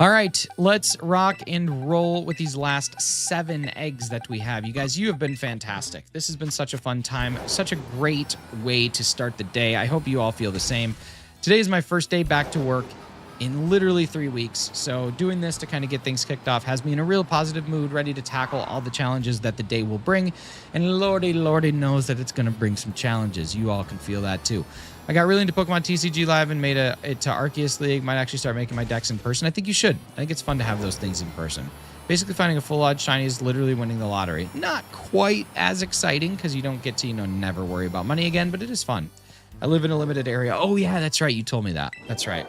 All right, let's rock and roll with these last 7 eggs that we have. You guys, you have been fantastic. This has been such a fun time, such a great way to start the day. I hope you all feel the same. Today is my first day back to work in literally 3 weeks. So doing this to kind of get things kicked off has me in a real positive mood, ready to tackle all the challenges that the day will bring. And lordy knows that it's going to bring some challenges. You all can feel that too. I got really into Pokemon TCG Live and made it to Arceus League. Might actually start making my decks in person. I think you should. I think it's fun to have those things in person. Basically finding a full odd shiny is literally winning the lottery. Not quite as exciting because you don't get to, never worry about money again, but it is fun. I live in a limited area. Oh yeah, that's right. You told me that. That's right.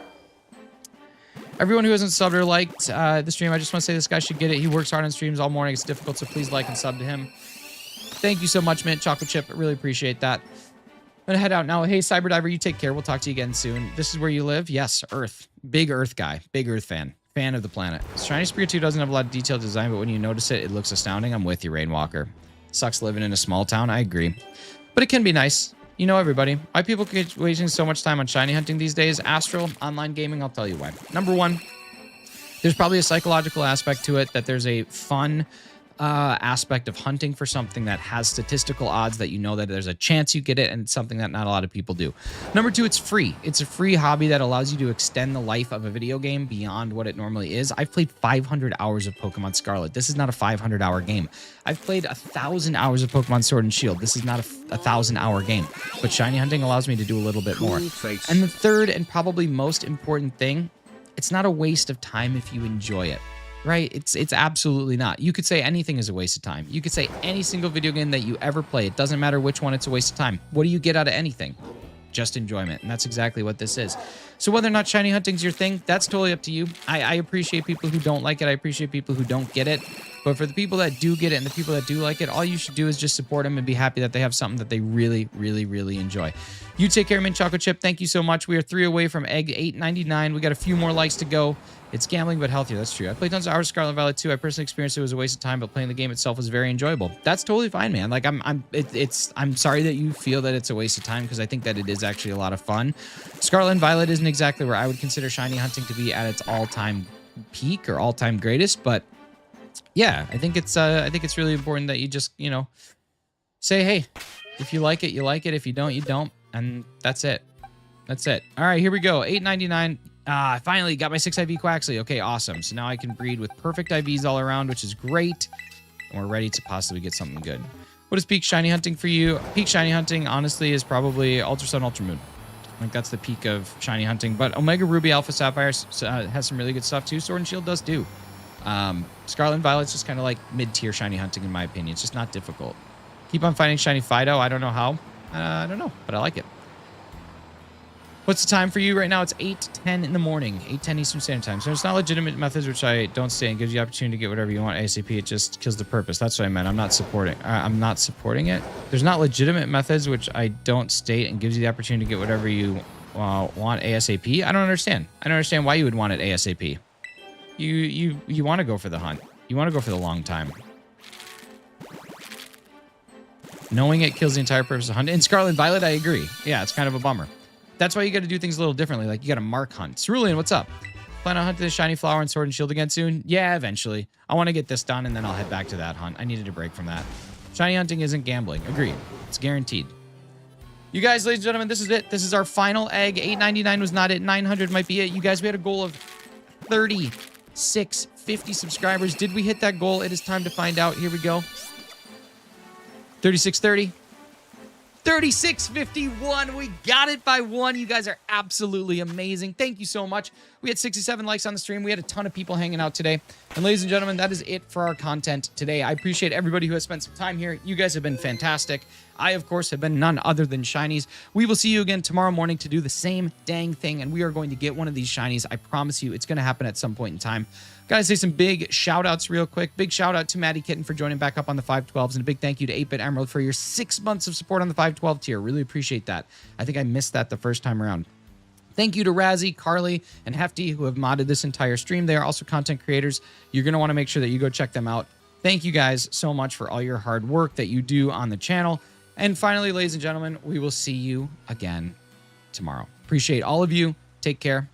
Everyone who hasn't subbed or liked the stream, I just want to say this guy should get it. He works hard on streams all morning. It's difficult, so please like and sub to him. Thank you so much, Mint Chocolate Chip. I really appreciate that. I'm going to head out now. Hey, Cyberdiver, you take care. We'll talk to you again soon. This is where you live? Yes, Earth. Big Earth guy. Big Earth fan. Fan of the planet. Shiny Sprigatito doesn't have a lot of detailed design, but when you notice it, it looks astounding. I'm with you, Rainwalker. Sucks living in a small town. I agree. But it can be nice. You know, everybody, why people keep wasting so much time on shiny hunting these days? Astral, online gaming, I'll tell you why. Number one, there's probably a psychological aspect to it, that there's a fun aspect of hunting for something that has statistical odds that you know that there's a chance you get it, and it's something that not a lot of people do. Number two, it's free. It's a free hobby that allows you to extend the life of a video game beyond what it normally is. I've played 500 hours of Pokemon Scarlet. This is not a 500-hour game. I've played 1,000 hours of Pokemon Sword and Shield. This is not a 1,000-hour game. But shiny hunting allows me to do a little bit more. And the third and probably most important thing, it's not a waste of time if you enjoy it. Right? It's absolutely not. You could say anything is a waste of time. You could say any single video game that you ever play. It doesn't matter which one, it's a waste of time. What do you get out of anything? Just enjoyment. And that's exactly what this is. So whether or not shiny hunting's your thing, that's totally up to you. I appreciate people who don't like it. I appreciate people who don't get it. But for the people that do get it and the people that do like it, all you should do is just support them and be happy that they have something that they really, really, really enjoy. You take care, Mint Chocolate Chip. Thank you so much. We are 3 away from egg 899. We got a few more likes to go. It's gambling, but healthier. That's true. I played tons of hours of Scarlet Violet too. I personally experienced it was a waste of time, but playing the game itself was very enjoyable. That's totally fine, man. Like I'm sorry that you feel that it's a waste of time, because I think that it is actually a lot of fun. Scarlet and Violet isn't exactly where I would consider shiny hunting to be at its all-time peak or all-time greatest, but yeah, I think it's really important that you just, say, hey, if you like it, you like it. If you don't, you don't. And that's it. That's it. All right, here we go. 899. I finally got my 6 IV Quaxley. Okay, awesome. So now I can breed with perfect IVs all around, which is great. And we're ready to possibly get something good. What is peak shiny hunting for you? Peak shiny hunting, honestly, is probably Ultra Sun, Ultra Moon. I think that's the peak of shiny hunting. But Omega Ruby, Alpha Sapphire has some really good stuff too. Sword and Shield does too. Scarlet and Violet's just kind of like mid-tier shiny hunting in my opinion. It's just not difficult. Keep on finding shiny Fido. I don't know how. I don't know, but I like it. What's the time for you right now? It's 8:10 in the morning, 8:10 Eastern Standard Time. So it's not legitimate methods, which I don't say, and gives you the opportunity to get whatever you want ASAP. It just kills the purpose. That's what I meant. I'm not supporting it. There's not legitimate methods, which I don't state, and gives you the opportunity to get whatever you want ASAP. I don't understand. I don't understand why you would want it ASAP. You want to go for the hunt. You want to go for the long time. Knowing it kills the entire purpose of hunting. In Scarlet and Violet, I agree. Yeah, it's kind of a bummer. That's why you got to do things a little differently. Like you got to mark hunt. Cerulean, what's up? Plan on hunting the shiny flower and sword and shield again soon? Yeah, eventually. I want to get this done and then I'll head back to that hunt. I needed a break from that. Shiny hunting isn't gambling. Agreed. It's guaranteed. You guys, ladies and gentlemen, this is it. This is our final egg. 899 was not it. 900 might be it. You guys, we had a goal of 3650 subscribers. Did we hit that goal? It is time to find out. Here we go. 3630. 3651. We got it by one. You guys are absolutely amazing. Thank you so much. We had 67 likes on the stream. We had a ton of people hanging out today. And ladies and gentlemen, that is it for our content today. I appreciate everybody who has spent some time here. You guys have been fantastic. I, of course, have been none other than shinies. We will see you again tomorrow morning to do the same dang thing, and we are going to get one of these shinies. I promise you it's going to happen at some point in time. Gotta say some big shout-outs real quick. Big shout-out to Maddie Kitten for joining back up on the 512s, and a big thank you to 8-Bit Emerald for your 6 months of support on the 512 tier. Really appreciate that. I think I missed that the first time around. Thank you to Razzie, Carly, and Hefty who have modded this entire stream. They are also content creators. You're going to want to make sure that you go check them out. Thank you guys so much for all your hard work that you do on the channel. And finally, ladies and gentlemen, we will see you again tomorrow. Appreciate all of you. Take care.